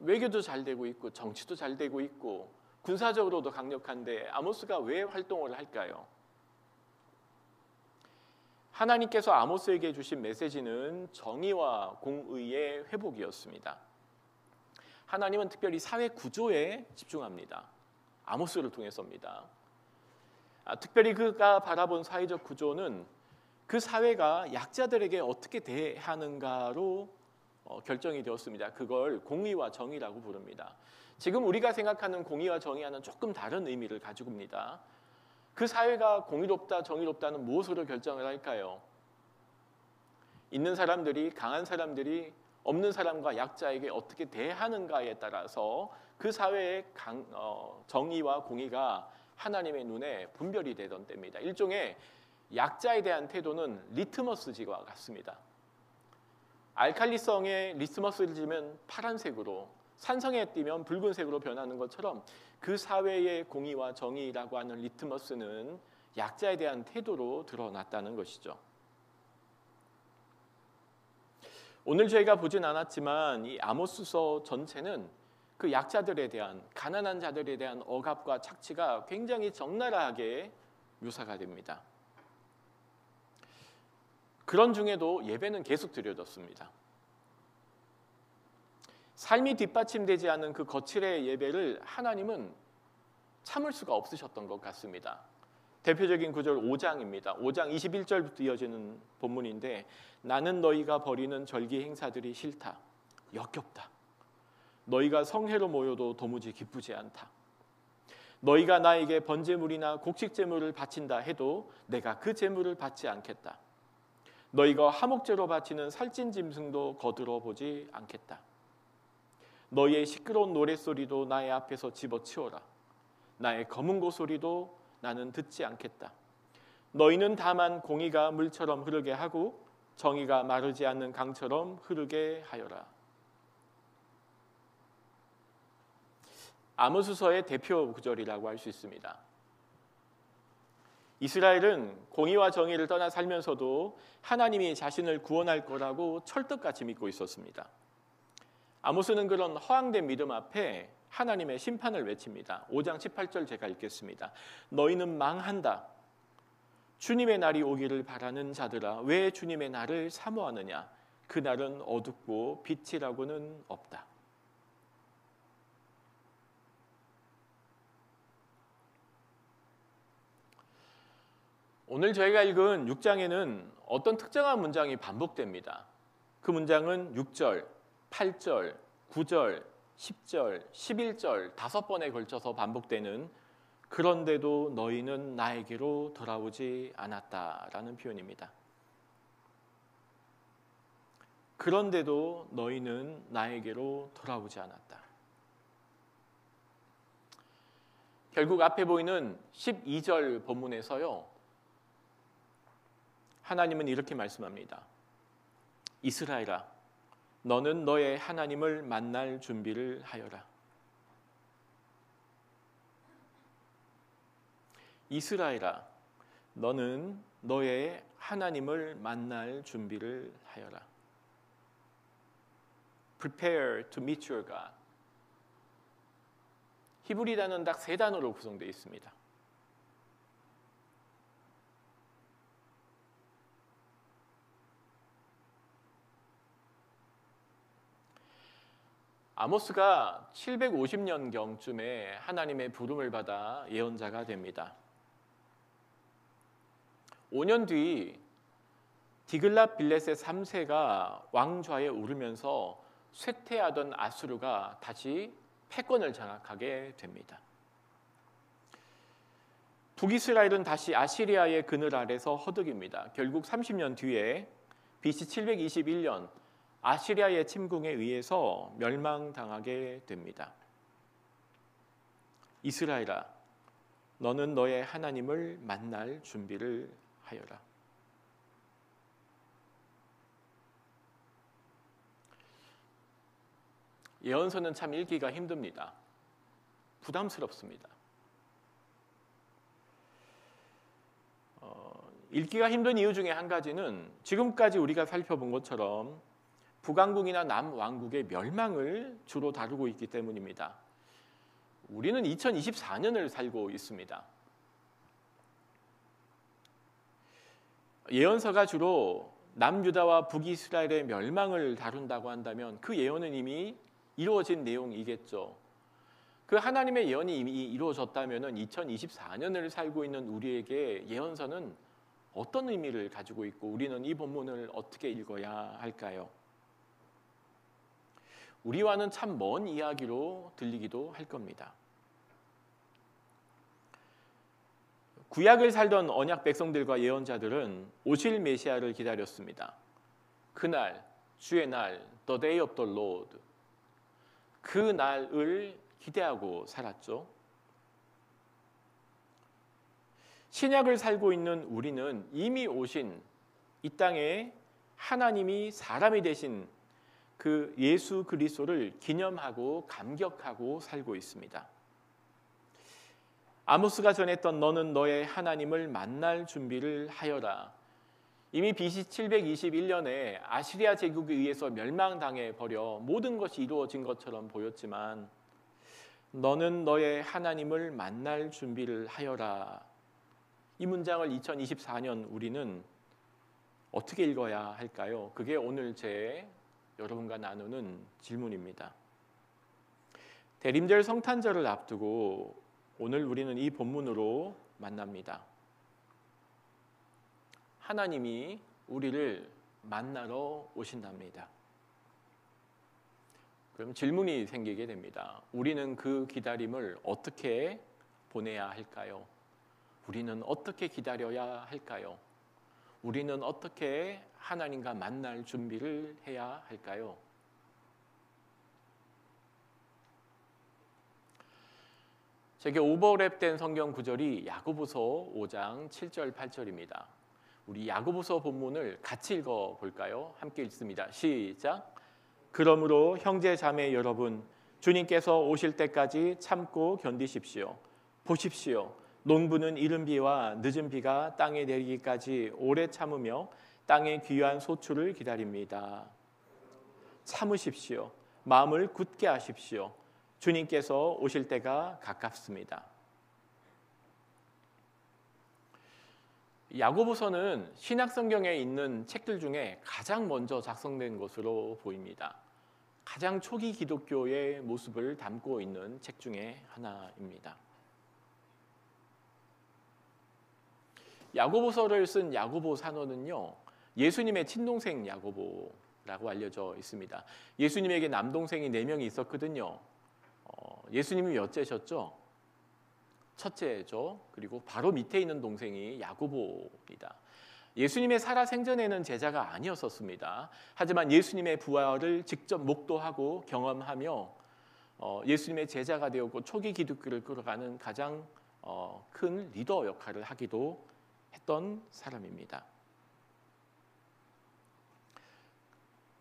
외교도 잘 되고 있고 정치도 잘 되고 있고 군사적으로도 강력한데 아모스가 왜 활동을 할까요? 하나님께서 아모스에게 주신 메시지는 정의와 공의의 회복이었습니다. 하나님은 특별히 사회 구조에 집중합니다. 아모스를 통해서입니다. 특별히 그가 바라본 사회적 구조는 그 사회가 약자들에게 어떻게 대하는가로 결정이 되었습니다. 그걸 공의와 정의라고 부릅니다. 지금 우리가 생각하는 공의와 정의와는 조금 다른 의미를 가지고 옵니다. 그 사회가 공의롭다, 정의롭다는 무엇으로 결정을 할까요? 있는 사람들이, 강한 사람들이 없는 사람과 약자에게 어떻게 대하는가에 따라서 그 사회의 정의와 공의가 하나님의 눈에 분별이 되던 때입니다. 일종의 약자에 대한 태도는 리트머스지와 같습니다. 알칼리성에 리트머스를 지면 파란색으로, 산성에 띄면 붉은색으로 변하는 것처럼 그 사회의 공의와 정의라고 하는 리트머스는 약자에 대한 태도로 드러났다는 것이죠. 오늘 저희가 보진 않았지만 이 아모스서 전체는 그 약자들에 대한, 가난한 자들에 대한 억압과 착취가 굉장히 적나라하게 묘사가 됩니다. 그런 중에도 예배는 계속 드려졌습니다. 삶이 뒷받침되지 않은 그 거칠의 예배를 하나님은 참을 수가 없으셨던 것 같습니다. 대표적인 구절 5장입니다. 5장 21절부터 이어지는 본문인데 나는 너희가 벌이는 절기 행사들이 싫다. 역겹다. 너희가 성회로 모여도 도무지 기쁘지 않다. 너희가 나에게 번제물이나 곡식제물을 바친다 해도 내가 그 제물을 받지 않겠다. 너희가 화목제로 바치는 살찐 짐승도 거들어 보지 않겠다. 너희의 시끄러운 노랫소리도 나의 앞에서 집어치워라. 나의 검은고 소리도 나는 듣지 않겠다. 너희는 다만 공의가 물처럼 흐르게 하고 정의가 마르지 않는 강처럼 흐르게 하여라. 아모스서의 대표 구절이라고 할 수 있습니다. 이스라엘은 공의와 정의를 떠나 살면서도 하나님이 자신을 구원할 거라고 철떡같이 믿고 있었습니다. 아모스는 그런 허황된 믿음 앞에 하나님의 심판을 외칩니다. 5장 18절 제가 읽겠습니다. 너희는 망한다. 주님의 날이 오기를 바라는 자들아, 왜 주님의 날을 사모하느냐? 그 날은 어둡고 빛이라고는 없다. 오늘 저희가 읽은 6장에는 어떤 특정한 문장이 반복됩니다. 그 문장은 6절, 8절, 9절, 10절, 11절 5번에 걸쳐서 반복되는 그런데도 너희는 나에게로 돌아오지 않았다라는 표현입니다. 그런데도 너희는 나에게로 돌아오지 않았다. 결국 앞에 보이는 12절 본문에서요. 하나님은 이렇게 말씀합니다. 이스라엘아, 너는 너의 하나님을 만날 준비를 하여라. 이스라엘아, 너는 너의 하나님을 만날 준비를 하여라. Prepare to meet your God. 히브리 단어는 딱 3단어로 구성되어 있습니다. 아모스가 750년경쯤에 하나님의 부름을 받아 예언자가 됩니다. 5년 뒤 디글랏 빌레셋 3세가 왕좌에 오르면서 쇠퇴하던 아수르가 다시 패권을 장악하게 됩니다. 북이스라엘은 다시 아시리아의 그늘 아래서 허덕입니다. 결국 30년 뒤에 BC 721년 아시리아의 침공에 의해서 멸망당하게 됩니다. 이스라엘아, 너는 너의 하나님을 만날 준비를 하여라. 예언서는 참 읽기가 힘듭니다. 부담스럽습니다. 읽기가 힘든 이유 중에 한 가지는 지금까지 우리가 살펴본 것처럼 북왕국이나 남왕국의 멸망을 주로 다루고 있기 때문입니다. 우리는 2024년을 살고 있습니다. 예언서가 주로 남유다와 북이스라엘의 멸망을 다룬다고 한다면 그 예언은 이미 이루어진 내용이겠죠. 그 하나님의 예언이 이미 이루어졌다면 2024년을 살고 있는 우리에게 예언서는 어떤 의미를 가지고 있고 우리는 이 본문을 어떻게 읽어야 할까요? 우리와는 참 먼 이야기로 들리기도 할 겁니다. 구약을 살던 언약 백성들과 예언자들은 오실 메시아를 기다렸습니다. 그날, 주의 날, the day of the Lord. 그 날을 기대하고 살았죠. 신약을 살고 있는 우리는 이미 오신 이 땅에 하나님이 사람이 되신 그 예수 그리스도를 기념하고 감격하고 살고 있습니다. 아모스가 전했던 너는 너의 하나님을 만날 준비를 하여라. 이미 BC 721년에 아시리아 제국에 의해서 멸망당해 버려 모든 것이 이루어진 것처럼 보였지만 너는 너의 하나님을 만날 준비를 하여라. 이 문장을 2024년 우리는 어떻게 읽어야 할까요? 그게 오늘 제 여러분과 나누는 질문입니다. 대림절 성탄절을 앞두고 오늘 우리는 이 본문으로 만납니다. 하나님이 우리를 만나러 오신답니다. 그럼 질문이 생기게 됩니다. 우리는 그 기다림을 어떻게 보내야 할까요? 우리는 어떻게 기다려야 할까요? 우리는 어떻게 하나님과 만날 준비를 해야 할까요? 제게 오버랩된 성경 구절이 야고보서 5장 7절 8절입니다. 우리 야고보서 본문을 같이 읽어 볼까요? 함께 읽습니다. 시작. 그러므로 형제 자매 여러분, 주님께서 오실 때까지 참고 견디십시오. 보십시오. 농부는 이른 비와 늦은 비가 땅에 내리기까지 오래 참으며 땅의 귀한 소출을 기다립니다. 참으십시오. 마음을 굳게 하십시오. 주님께서 오실 때가 가깝습니다. 야고보서는 신약 성경에 있는 책들 중에 가장 먼저 작성된 것으로 보입니다. 가장 초기 기독교의 모습을 담고 있는 책 중에 하나입니다. 야고보서를 쓴 야고보 산원은요, 예수님의 친동생 야고보라고 알려져 있습니다. 예수님에게 남동생이 4명이 있었거든요. 예수님이 몇째셨죠? 첫째죠. 그리고 바로 밑에 있는 동생이 야고보입니다. 예수님의 살아생전에는 제자가 아니었었습니다. 하지만 예수님의 부활을 직접 목도하고 경험하며 예수님의 제자가 되었고 초기 기독교를 끌어가는 가장 큰 리더 역할을 하기도 했던 사람입니다.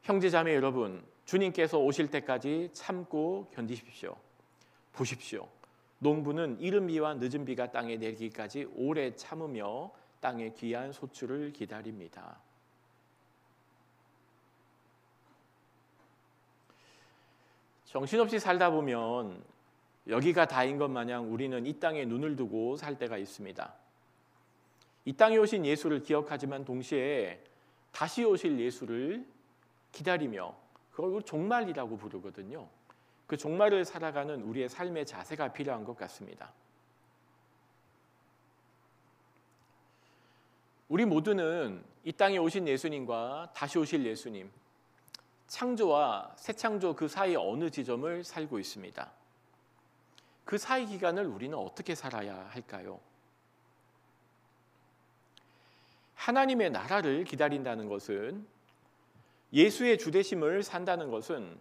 형제자매 여러분, 주님께서 오실 때까지 참고 견디십시오. 보십시오. 농부는 이른 비와 늦은 비가 땅에 내리기까지 오래 참으며 땅의 귀한 소출을 기다립니다. 정신없이 살다 보면 여기가 다인 것 마냥 우리는 이 땅에 눈을 두고 살 때가 있습니다. 이 땅에 오신 예수를 기억하지만 동시에 다시 오실 예수를 기다리며 그걸 종말이라고 부르거든요. 그 종말을 살아가는 우리의 삶의 자세가 필요한 것 같습니다. 우리 모두는 이 땅에 오신 예수님과 다시 오실 예수님, 창조와 새 창조 그 사이 어느 지점을 살고 있습니다. 그 사이 기간을 우리는 어떻게 살아야 할까요? 하나님의 나라를 기다린다는 것은, 예수의 주되심을 산다는 것은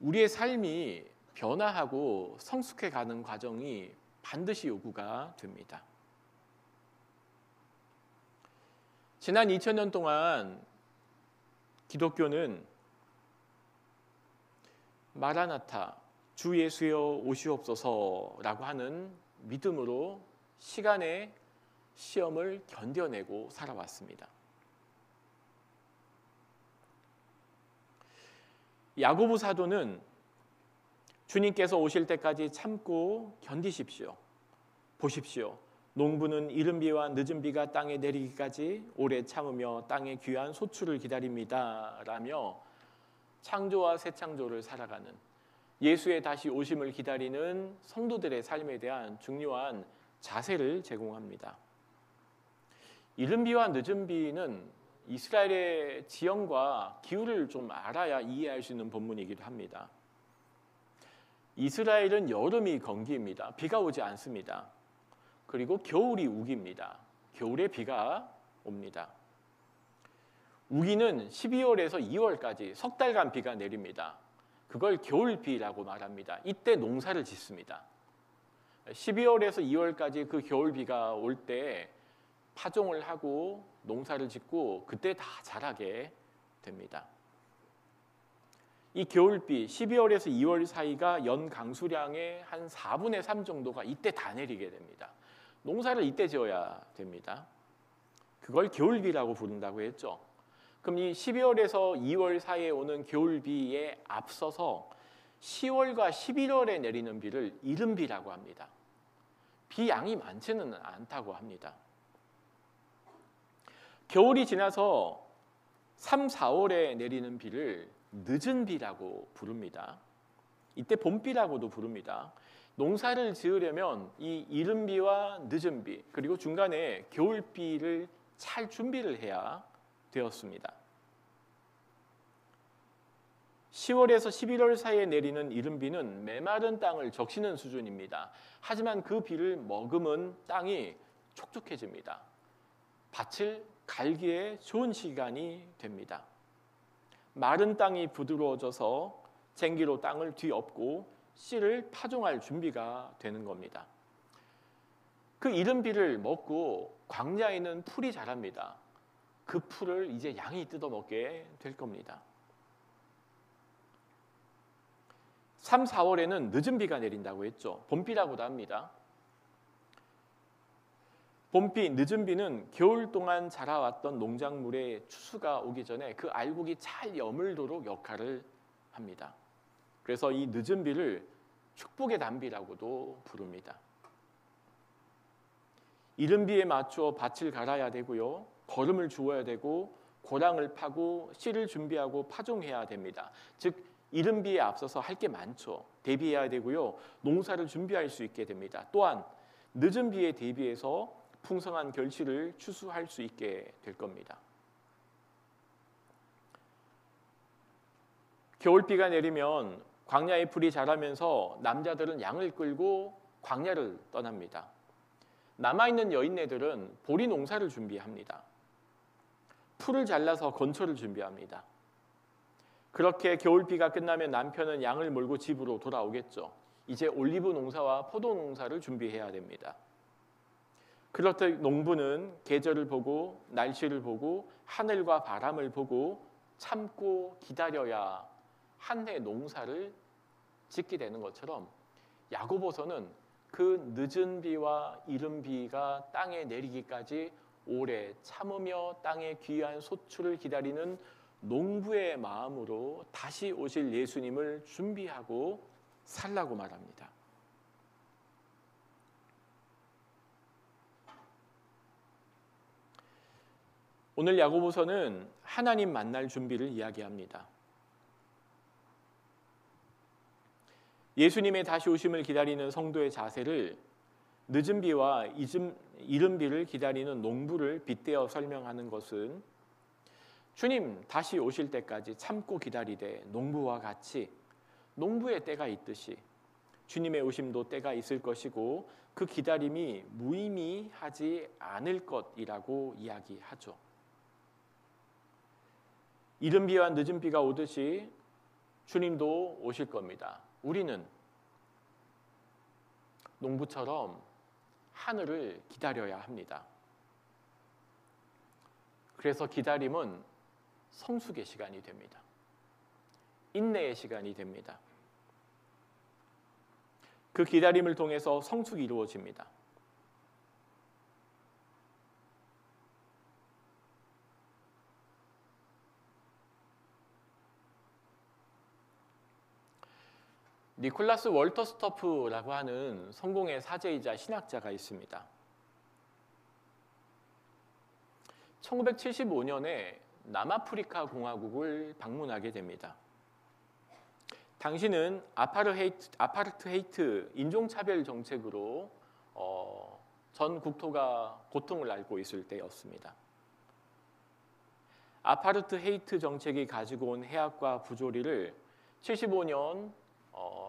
우리의 삶이 변화하고 성숙해 가는 과정이 반드시 요구가 됩니다. 지난 2000년 동안 기독교는 마라나타, 주 예수여 오시옵소서라고 하는 믿음으로 시간의 시험을 견뎌내고 살아왔습니다. 야고보 사도는 주님께서 오실 때까지 참고 견디십시오. 보십시오. 농부는 이른 비와 늦은 비가 땅에 내리기까지 오래 참으며 땅의 귀한 소출을 기다립니다. 라며 창조와 새 창조를 살아가는 예수의 다시 오심을 기다리는 성도들의 삶에 대한 중요한 자세를 제공합니다. 이른 비와 늦은 비는 이스라엘의 지형과 기후를 좀 알아야 이해할 수 있는 본문이기도 합니다. 이스라엘은 여름이 건기입니다. 비가 오지 않습니다. 그리고 겨울이 우기입니다. 겨울에 비가 옵니다. 우기는 12월에서 2월까지 석 달간 비가 내립니다. 그걸 겨울비라고 말합니다. 이때 농사를 짓습니다. 12월에서 2월까지 그 겨울비가 올 때 파종을 하고 농사를 짓고 그때 다 자라게 됩니다. 이 겨울비 12월에서 2월 사이가 연 강수량의 한 4분의 3 정도가 이때 다 내리게 됩니다. 농사를 이때 지어야 됩니다. 그걸 겨울비라고 부른다고 했죠. 그럼 이 12월에서 2월 사이에 오는 겨울비에 앞서서 10월과 11월에 내리는 비를 이른비라고 합니다. 비 양이 많지는 않다고 합니다. 겨울이 지나서 3, 4월에 내리는 비를 늦은 비라고 부릅니다. 이때 봄비라고도 부릅니다. 농사를 지으려면 이 이른비와 늦은비 그리고 중간에 겨울비를 잘 준비를 해야 되었습니다. 10월에서 11월 사이에 내리는 이른비는 메마른 땅을 적시는 수준입니다. 하지만 그 비를 머금은 땅이 촉촉해집니다. 밭을 갈기에 좋은 시간이 됩니다. 마른 땅이 부드러워져서 쟁기로 땅을 뒤엎고 씨를 파종할 준비가 되는 겁니다. 그 이른비를 먹고 광야에는 풀이 자랍니다. 그 풀을 이제 양이 뜯어먹게 될 겁니다. 3, 4월에는 늦은 비가 내린다고 했죠. 봄비라고도 합니다. 봄비, 늦은 비는 겨울 동안 자라왔던 농작물에 추수가 오기 전에 그 알곡이 잘 여물도록 역할을 합니다. 그래서 이 늦은 비를 축복의 단비라고도 부릅니다. 이른 비에 맞춰 밭을 갈아야 되고요. 거름을 주어야 되고 고랑을 파고 씨를 준비하고 파종해야 됩니다. 즉 이른 비에 앞서서 할 게 많죠. 대비해야 되고요. 농사를 준비할 수 있게 됩니다. 또한 늦은 비에 대비해서 풍성한 결실을 추수할 수 있게 될 겁니다. 겨울비가 내리면 광야에 풀이 자라면서 남자들은 양을 끌고 광야를 떠납니다. 남아있는 여인네들은 보리 농사를 준비합니다. 풀을 잘라서 건초를 준비합니다. 그렇게 겨울비가 끝나면 남편은 양을 몰고 집으로 돌아오겠죠. 이제 올리브 농사와 포도 농사를 준비해야 됩니다. 그렇듯 농부는 계절을 보고 날씨를 보고 하늘과 바람을 보고 참고 기다려야 한 해 농사를 짓게 되는 것처럼 야고보서는 그 늦은 비와 이른 비가 땅에 내리기까지 오래 참으며 땅의 귀한 소출을 기다리는 농부의 마음으로 다시 오실 예수님을 준비하고 살라고 말합니다. 오늘 야고보서는 하나님 만날 준비를 이야기합니다. 예수님의 다시 오심을 기다리는 성도의 자세를 늦은 비와 이른 비를 기다리는 농부를 빗대어 설명하는 것은 주님 다시 오실 때까지 참고 기다리되 농부와 같이 농부의 때가 있듯이 주님의 오심도 때가 있을 것이고 그 기다림이 무의미하지 않을 것이라고 이야기하죠. 이른 비와 늦은 비가 오듯이 주님도 오실 겁니다. 우리는 농부처럼 하늘을 기다려야 합니다. 그래서 기다림은 성숙의 시간이 됩니다. 인내의 시간이 됩니다. 그 기다림을 통해서 성숙이 이루어집니다. 니콜라스 월터스토프라고 하는 성공의 사제이자 신학자가 있습니다. 1975년에 남아프리카 공화국을 방문하게 됩니다. 당시는 아파르트헤이트 인종차별 정책으로 전 국토가 고통을 앓고 있을 때였습니다. 아파르트헤이트 정책이 가지고 온 해악과 부조리를 75년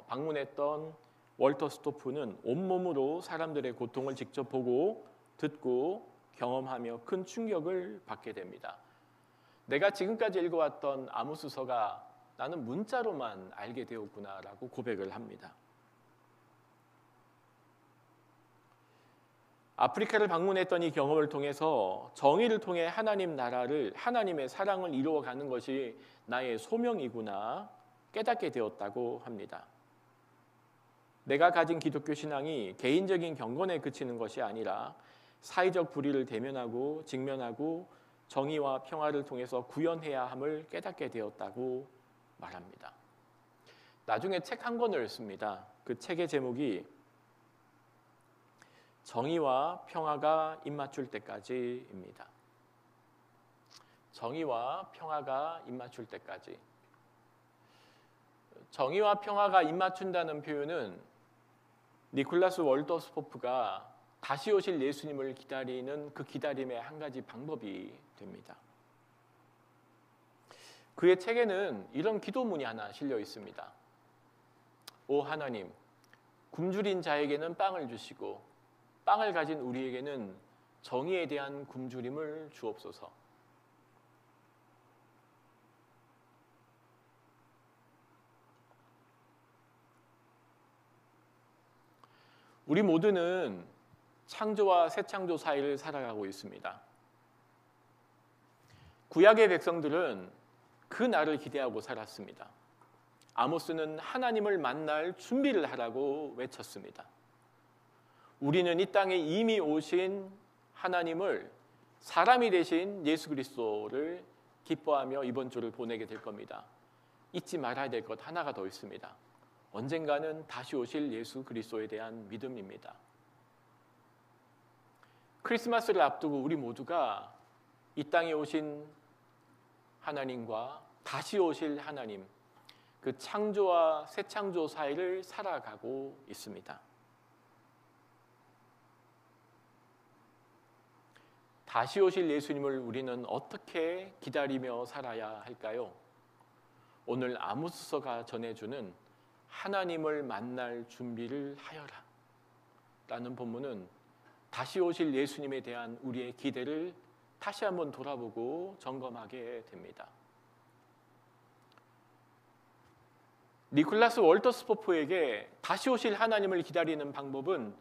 방문했던 월터 스토프는 온몸으로 사람들의 고통을 직접 보고 듣고 경험하며 큰 충격을 받게 됩니다. 내가 지금까지 읽어왔던 아모스서가 나는 문자로만 알게 되었구나라고 고백을 합니다. 아프리카를 방문했던 이 경험을 통해서 정의를 통해 하나님 나라를, 하나님의 사랑을 이루어가는 것이 나의 소명이구나 깨닫게 되었다고 합니다. 내가 가진 기독교 신앙이 개인적인 경건에 그치는 것이 아니라 사회적 불의를 대면하고 직면하고 정의와 평화를 통해서 구현해야 함을 깨닫게 되었다고 말합니다. 나중에 책 한 권을 씁니다. 그 책의 제목이 정의와 평화가 입맞출 때까지입니다. 정의와 평화가 입맞출 때까지. 정의와 평화가 입맞춘다는 표현은 니콜라스 월더스포프가 다시 오실 예수님을 기다리는 그 기다림의 한 가지 방법이 됩니다. 그의 책에는 이런 기도문이 하나 실려 있습니다. 오 하나님, 굶주린 자에게는 빵을 주시고 빵을 가진 우리에게는 정의에 대한 굶주림을 주옵소서. 우리 모두는 창조와 새 창조 사이를 살아가고 있습니다. 구약의 백성들은 그 날을 기대하고 살았습니다. 아모스는 하나님을 만날 준비를 하라고 외쳤습니다. 우리는 이 땅에 이미 오신 하나님을 사람이 되신 예수 그리스도를 기뻐하며 이번 주를 보내게 될 겁니다. 잊지 말아야 될 것 하나가 더 있습니다. 언젠가는 다시 오실 예수 그리스도에 대한 믿음입니다. 크리스마스를 앞두고 우리 모두가 이 땅에 오신 하나님과 다시 오실 하나님, 그 창조와 새 창조 사이를 살아가고 있습니다. 다시 오실 예수님을 우리는 어떻게 기다리며 살아야 할까요? 오늘 아모스서가 전해주는 하나님을 만날 준비를 하여라 라는 본문은 다시 오실 예수님에 대한 우리의 기대를 다시 한번 돌아보고 점검하게 됩니다. 니콜라스 월더스포프에게 다시 오실 하나님을 기다리는 방법은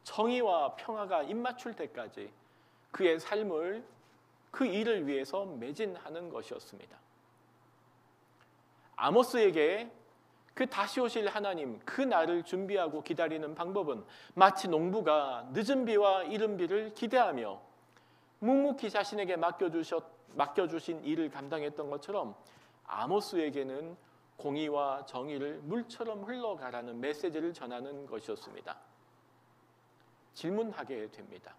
정의와 평화가 입맞출 때까지 그의 삶을 그 일을 위해서 매진하는 것이었습니다. 아모스에게 그 다시 오실 하나님, 그 날을 준비하고 기다리는 방법은 마치 농부가 늦은 비와 이른 비를 기대하며 묵묵히 자신에게 맡겨주신 일을 감당했던 것처럼 아모스에게는 공의와 정의를 물처럼 흘러가라는 메시지를 전하는 것이었습니다. 질문하게 됩니다.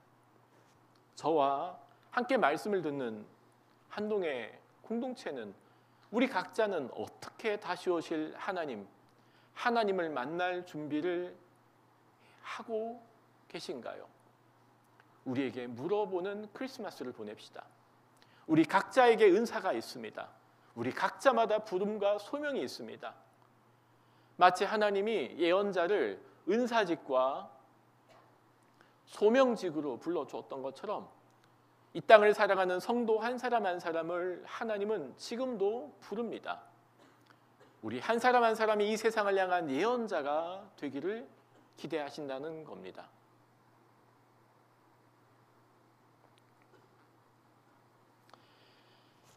저와 함께 말씀을 듣는 한동의 공동체는 우리 각자는 어떻게 다시 오실 하나님을 만날 준비를 하고 계신가요? 우리에게 물어보는 크리스마스를 보냅시다. 우리 각자에게 은사가 있습니다. 우리 각자마다 부름과 소명이 있습니다. 마치 하나님이 예언자를 은사직과 소명직으로 불러주었던 것처럼 이 땅을 살아가는 성도 한 사람 한 사람을 하나님은 지금도 부릅니다. 우리 한 사람 한 사람이 이 세상을 향한 예언자가 되기를 기대하신다는 겁니다.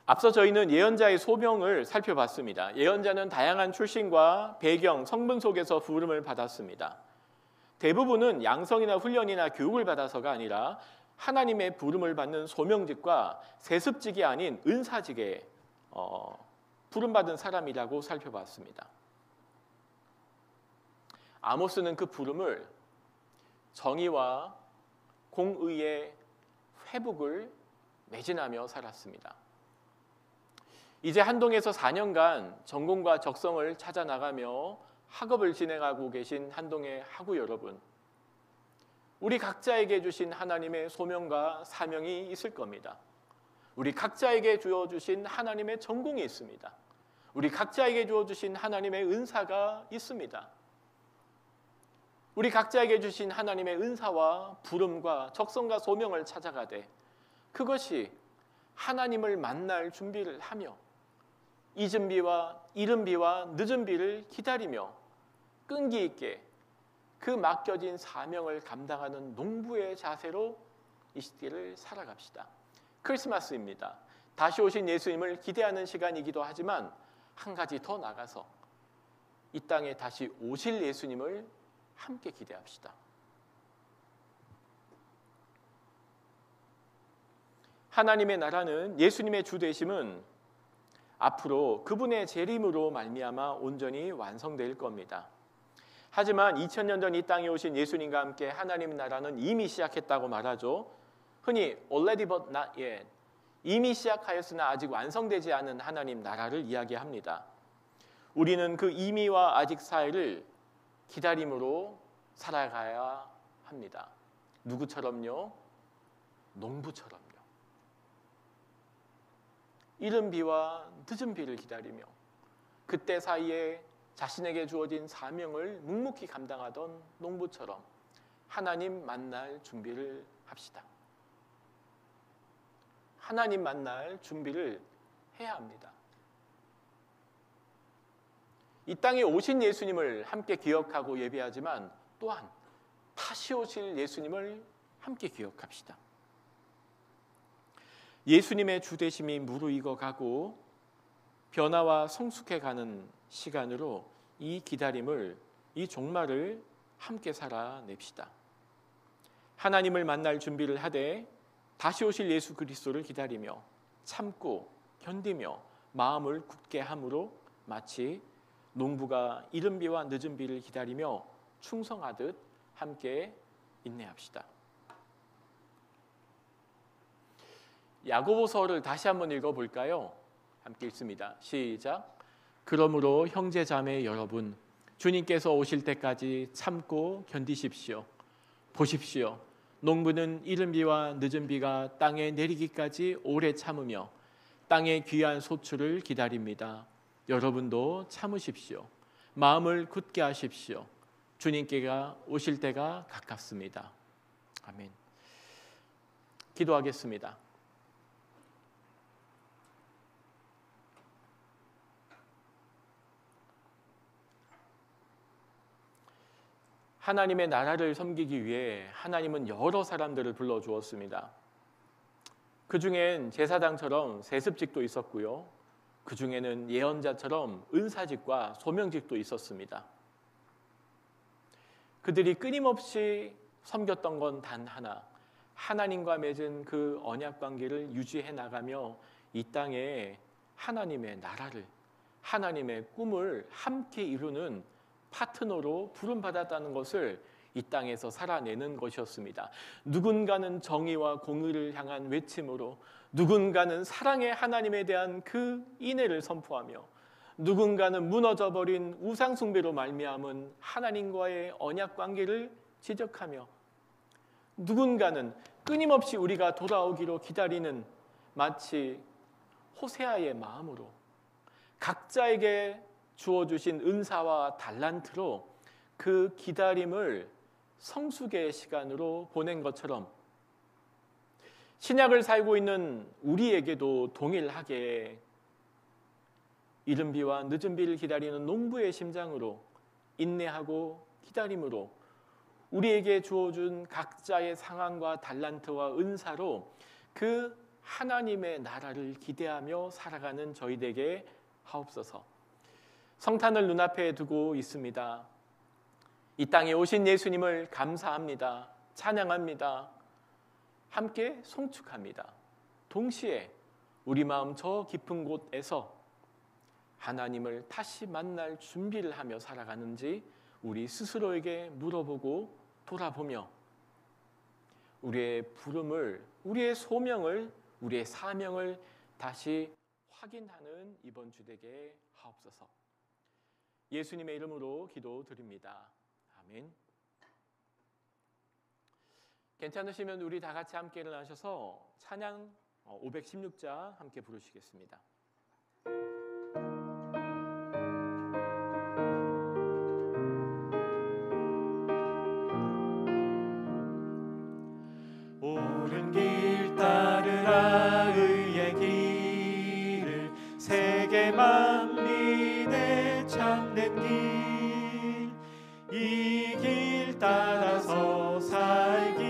앞서 저희는 예언자의 소명을 살펴봤습니다. 예언자는 다양한 출신과 배경, 성분 속에서 부름을 받았습니다. 대부분은 양성이나 훈련이나 교육을 받아서가 아니라 하나님의 부름을 받는 소명직과 세습직이 아닌 은사직에 부름받은 사람이라고 살펴봤습니다. 아모스는 그 부름을 정의와 공의의 회복을 매진하며 살았습니다. 이제 한동에서 4년간 전공과 적성을 찾아 나가며 학업을 진행하고 계신 한동의 학우 여러분, 우리 각자에게 주신 하나님의 소명과 사명이 있을 겁니다. 우리 각자에게 주어주신 하나님의 전공이 있습니다. 우리 각자에게 주어주신 하나님의 은사가 있습니다. 우리 각자에게 주신 하나님의 은사와 부름과 적성과 소명을 찾아가되 그것이 하나님을 만날 준비를 하며 잊은 비와 이른 비와 늦은 비를 기다리며 끈기 있게 그 맡겨진 사명을 감당하는 농부의 자세로 이 시대를 살아갑시다. 크리스마스입니다. 다시 오신 예수님을 기대하는 시간이기도 하지만 한 가지 더 나가서 이 땅에 다시 오실 예수님을 함께 기대합시다. 하나님의 나라는 예수님의 주되심은 앞으로 그분의 재림으로 말미암아 온전히 완성될 겁니다. 하지만 2000년 전 이 땅에 오신 예수님과 함께 하나님 나라는 이미 시작했다고 말하죠. 흔히 already but not yet, 이미 시작하였으나 아직 완성되지 않은 하나님 나라를 이야기합니다. 우리는 그 이미와 아직 사이를 기다림으로 살아가야 합니다. 누구처럼요? 농부처럼요. 이른 비와 늦은 비를 기다리며 그때 사이에 자신에게 주어진 사명을 묵묵히 감당하던 농부처럼 하나님 만날 준비를 합시다. 하나님 만날 준비를 해야 합니다. 이 땅에 오신 예수님을 함께 기억하고 예배하지만 또한 다시 오실 예수님을 함께 기억합시다. 예수님의 주되심이 무르익어 가고 변화와 성숙해가는 시간으로 이 기다림을, 이 종말을 함께 살아냅시다. 하나님을 만날 준비를 하되 다시 오실 예수 그리스도를 기다리며 참고 견디며 마음을 굳게 함으로 마치 농부가 이른 비와 늦은 비를 기다리며 충성하듯 함께 인내합시다. 야고보서를 다시 한번 읽어볼까요? 함께 읽습니다. 시작. 그러므로 형제 자매 여러분, 주님께서 오실 때까지 참고 견디십시오. 보십시오. 농부는 이른 비와 늦은 비가 땅에 내리기까지 오래 참으며 땅의 귀한 소출을 기다립니다. 여러분도 참으십시오. 마음을 굳게 하십시오. 주님께가 오실 때가 가깝습니다. 아멘. 기도하겠습니다. 하나님의 나라를 섬기기 위해 하나님은 여러 사람들을 불러주었습니다. 그 중엔 제사장처럼 세습직도 있었고요. 그 중에는 예언자처럼 은사직과 소명직도 있었습니다. 그들이 끊임없이 섬겼던 건 단 하나, 하나님과 맺은 그 언약 관계를 유지해 나가며 이 땅에 하나님의 나라를, 하나님의 꿈을 함께 이루는 파트너로 부름받았다는 것을 이 땅에서 살아내는 것이었습니다. 누군가는 정의와 공의를 향한 외침으로, 누군가는 사랑의 하나님에 대한 그 인애를 선포하며, 누군가는 무너져버린 우상숭배로 말미암은 하나님과의 언약 관계를 지적하며, 누군가는 끊임없이 우리가 돌아오기로 기다리는 마치 호세아의 마음으로 각자에게 주어주신 은사와 달란트로 그 기다림을 성숙의 시간으로 보낸 것처럼 신약을 살고 있는 우리에게도 동일하게 이른 비와 늦은 비를 기다리는 농부의 심장으로 인내하고 기다림으로 우리에게 주어준 각자의 상황과 달란트와 은사로 그 하나님의 나라를 기대하며 살아가는 저희에게 하옵소서. 성탄을 눈앞에 두고 있습니다. 이 땅에 오신 예수님을 감사합니다. 찬양합니다. 함께 송축합니다. 동시에 우리 마음 저 깊은 곳에서 하나님을 다시 만날 준비를 하며 살아가는지 우리 스스로에게 물어보고 돌아보며 우리의 부름을, 우리의 소명을, 우리의 사명을 다시 확인하는 이번 주 되게 하옵소서. 예수님의 이름으로 기도드립니다. 아멘. 괜찮으시면 우리 다 같이 함께 일어나셔서 찬양 516자 함께 부르시겠습니다. 옳은 길 따르라 의의 길을 세계 만민의 참된 길 이 길 따라서 살기를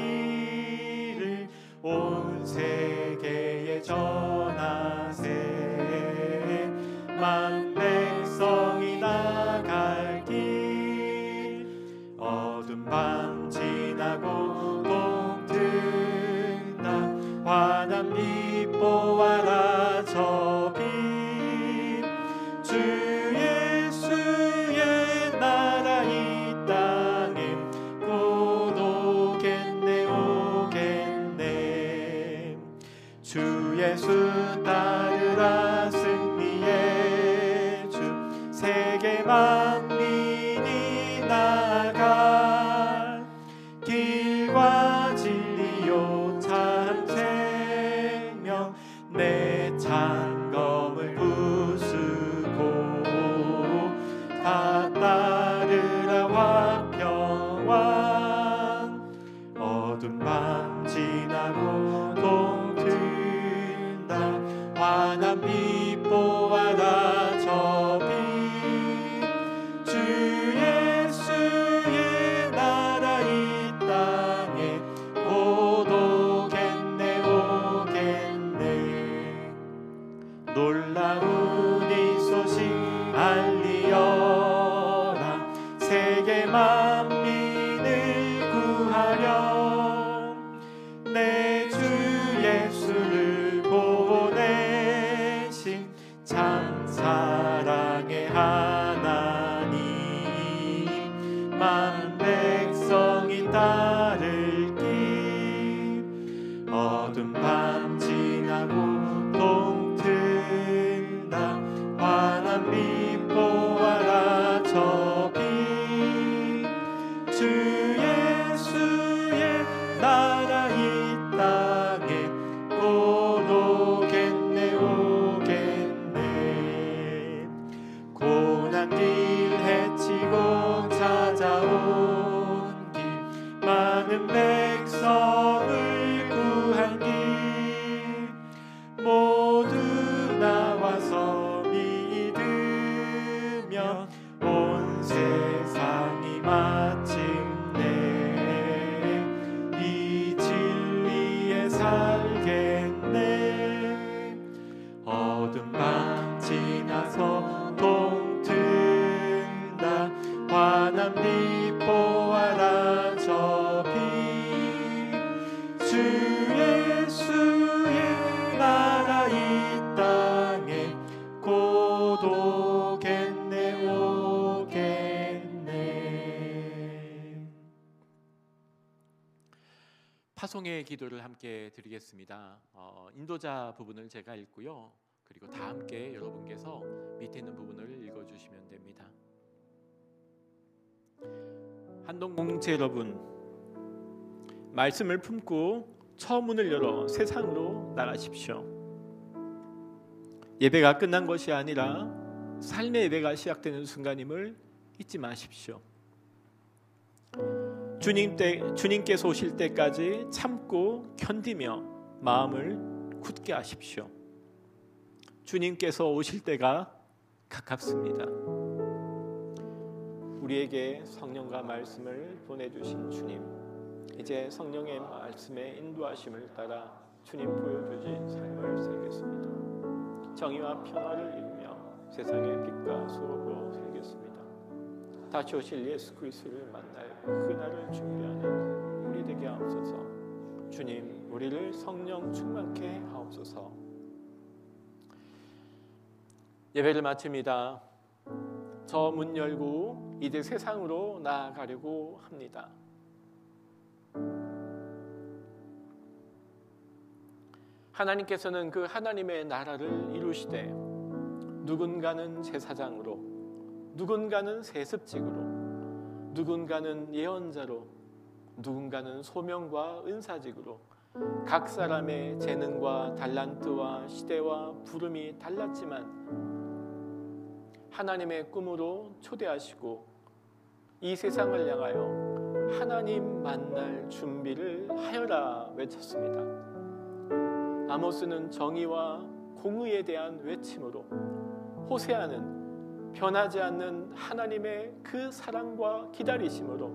온 세계에 전하세 만 백성이 나갈 길 어둠 밤 지나고 환한 빛 보아라 저 빛 주 예수의 나라 이 땅에 곧 오겠네 오겠네 주 예수 따르라 승리의 주 만민이 나아갈 길과 진리요 참 생명 내 창검을 부수고 다 따르라 화평왕 어두운 밤 지나고 동튼다 환한 빛 보아라 저 빛 주 예수의 나라 이 땅에 곧 오겠네 오겠네 놀라운 이 소식 알리어라 세계 만민을 구하렴 내 주 예수를 보내신 참 사랑의 하나님 만 백성이 따를 길 어두운 밤 지나고 동튼다 환한 빛 보아라 저 빛 주 예수의 나라 이 땅에 곧 오겠네 오겠네 고난길 헤치고 찾아온 길 많은 백성을 구한 길 모두 나와서 믿으면 온 세상이 마침내 이 진리에 살겠네 어두운 밤 지나서 동튼다 환한 빛 보아라 저 빛 주 예수의 나라 이 땅에 곧 오겠네 오겠네 파송의 기도를 함께 드리겠습니다. 인도자 부분을 제가 읽고요. 그리고 다 함께 여러분께서 밑에 있는 부분을 읽어주시면 됩니다. 한동 공동체 여러분, 말씀을 품고 처음 문을 열어 세상으로 나가십시오. 예배가 끝난 것이 아니라 삶의 예배가 시작되는 순간임을 잊지 마십시오. 주님께서 오실 때까지 참고 견디며 마음을 굳게 하십시오. 주님께서 오실 때가 가깝습니다. 우리에게 성령과 말씀을 보내주신 주님, 이제 성령의 말씀의 인도하심을 따라 주님 보여주신 삶을 살겠습니다. 정의와 평화를 이루며 세상의 빛과 소록으로 살겠습니다. 다시 오실 예수 그리스도를 만날 그날을 준비하는 우리 되게 하옵소서. 주님, 우리를 성령 충만케 하옵소서. 예배를 마칩니다. 저 문 열고 이제 세상으로 나아가려고 합니다. 하나님께서는 그 하나님의 나라를 이루시되 누군가는 제사장으로, 누군가는 세습직으로, 누군가는 예언자로, 누군가는 소명과 은사직으로 각 사람의 재능과 달란트와 시대와 부름이 달랐지만 하나님의 꿈으로 초대하시고 이 세상을 향하여 하나님 만날 준비를 하여라 외쳤습니다. 아모스는 정의와 공의에 대한 외침으로, 호세아는 변하지 않는 하나님의 그 사랑과 기다리심으로,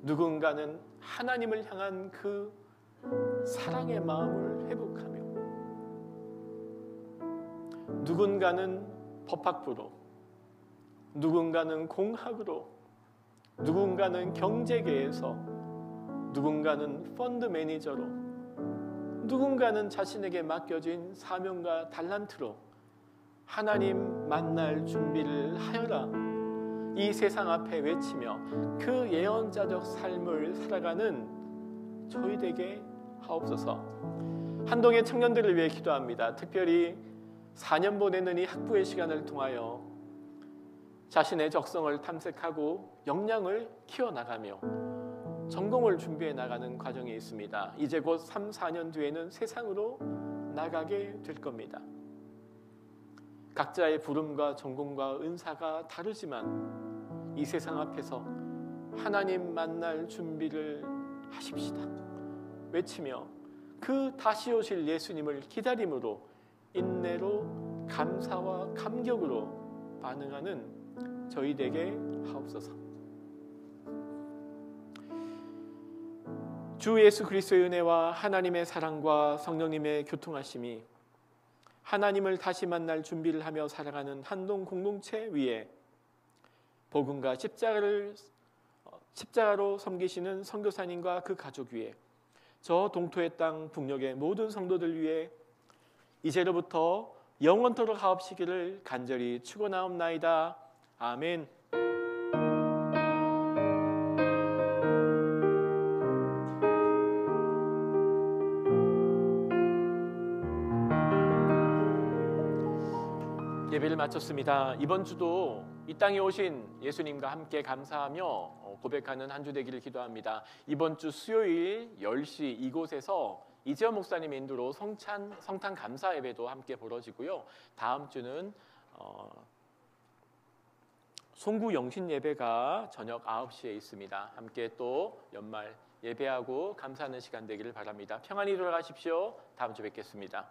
누군가는 하나님을 향한 그 사랑의 마음을 회복하며, 누군가는 법학부로, 누군가는 공학으로, 누군가는 경제계에서, 누군가는 펀드 매니저로, 누군가는 자신에게 맡겨진 사명과 달란트로 하나님 만날 준비를 하여라 이 세상 앞에 외치며 그 예언자적 삶을 살아가는 저희 되게 하옵소서. 한동의 청년들을 위해 기도합니다. 특별히 4년 보내는 이 학부의 시간을 통하여 자신의 적성을 탐색하고 역량을 키워나가며 전공을 준비해 나가는 과정이 있습니다. 이제 곧 3, 4년 뒤에는 세상으로 나가게 될 겁니다. 각자의 부름과 전공과 은사가 다르지만 이 세상 앞에서 하나님 만날 준비를 하십시다. 외치며 그 다시 오실 예수님을 기다림으로, 인내로, 감사와 감격으로 반응하는 저희 되게 하옵소서. 주 예수 그리스도의 은혜와 하나님의 사랑과 성령님의 교통하심이 하나님을 다시 만날 준비를 하며 살아가는 한동 공동체 위에 복음과 십자가로 섬기시는 선교사님과 그 가족 위에 저 동토의 땅 북녘의 모든 성도들 위해 이제로부터 영원토록 하옵시기를 간절히 축원하옵나이다. 아멘. 예배를 마쳤습니다. 이번 주도 이 땅에 오신 예수님과 함께 감사하며 고백하는 한 주 되기를 기도합니다. 이번 주 수요일 10시 이곳에서 이재원 목사님의 인도로 성탄 감사 예배도 함께 벌어지고요. 다음 주는 송구 영신 예배가 저녁 9시에 있습니다. 함께 또 연말 예배하고 감사하는 시간 되기를 바랍니다. 평안히 돌아가십시오. 다음 주 뵙겠습니다.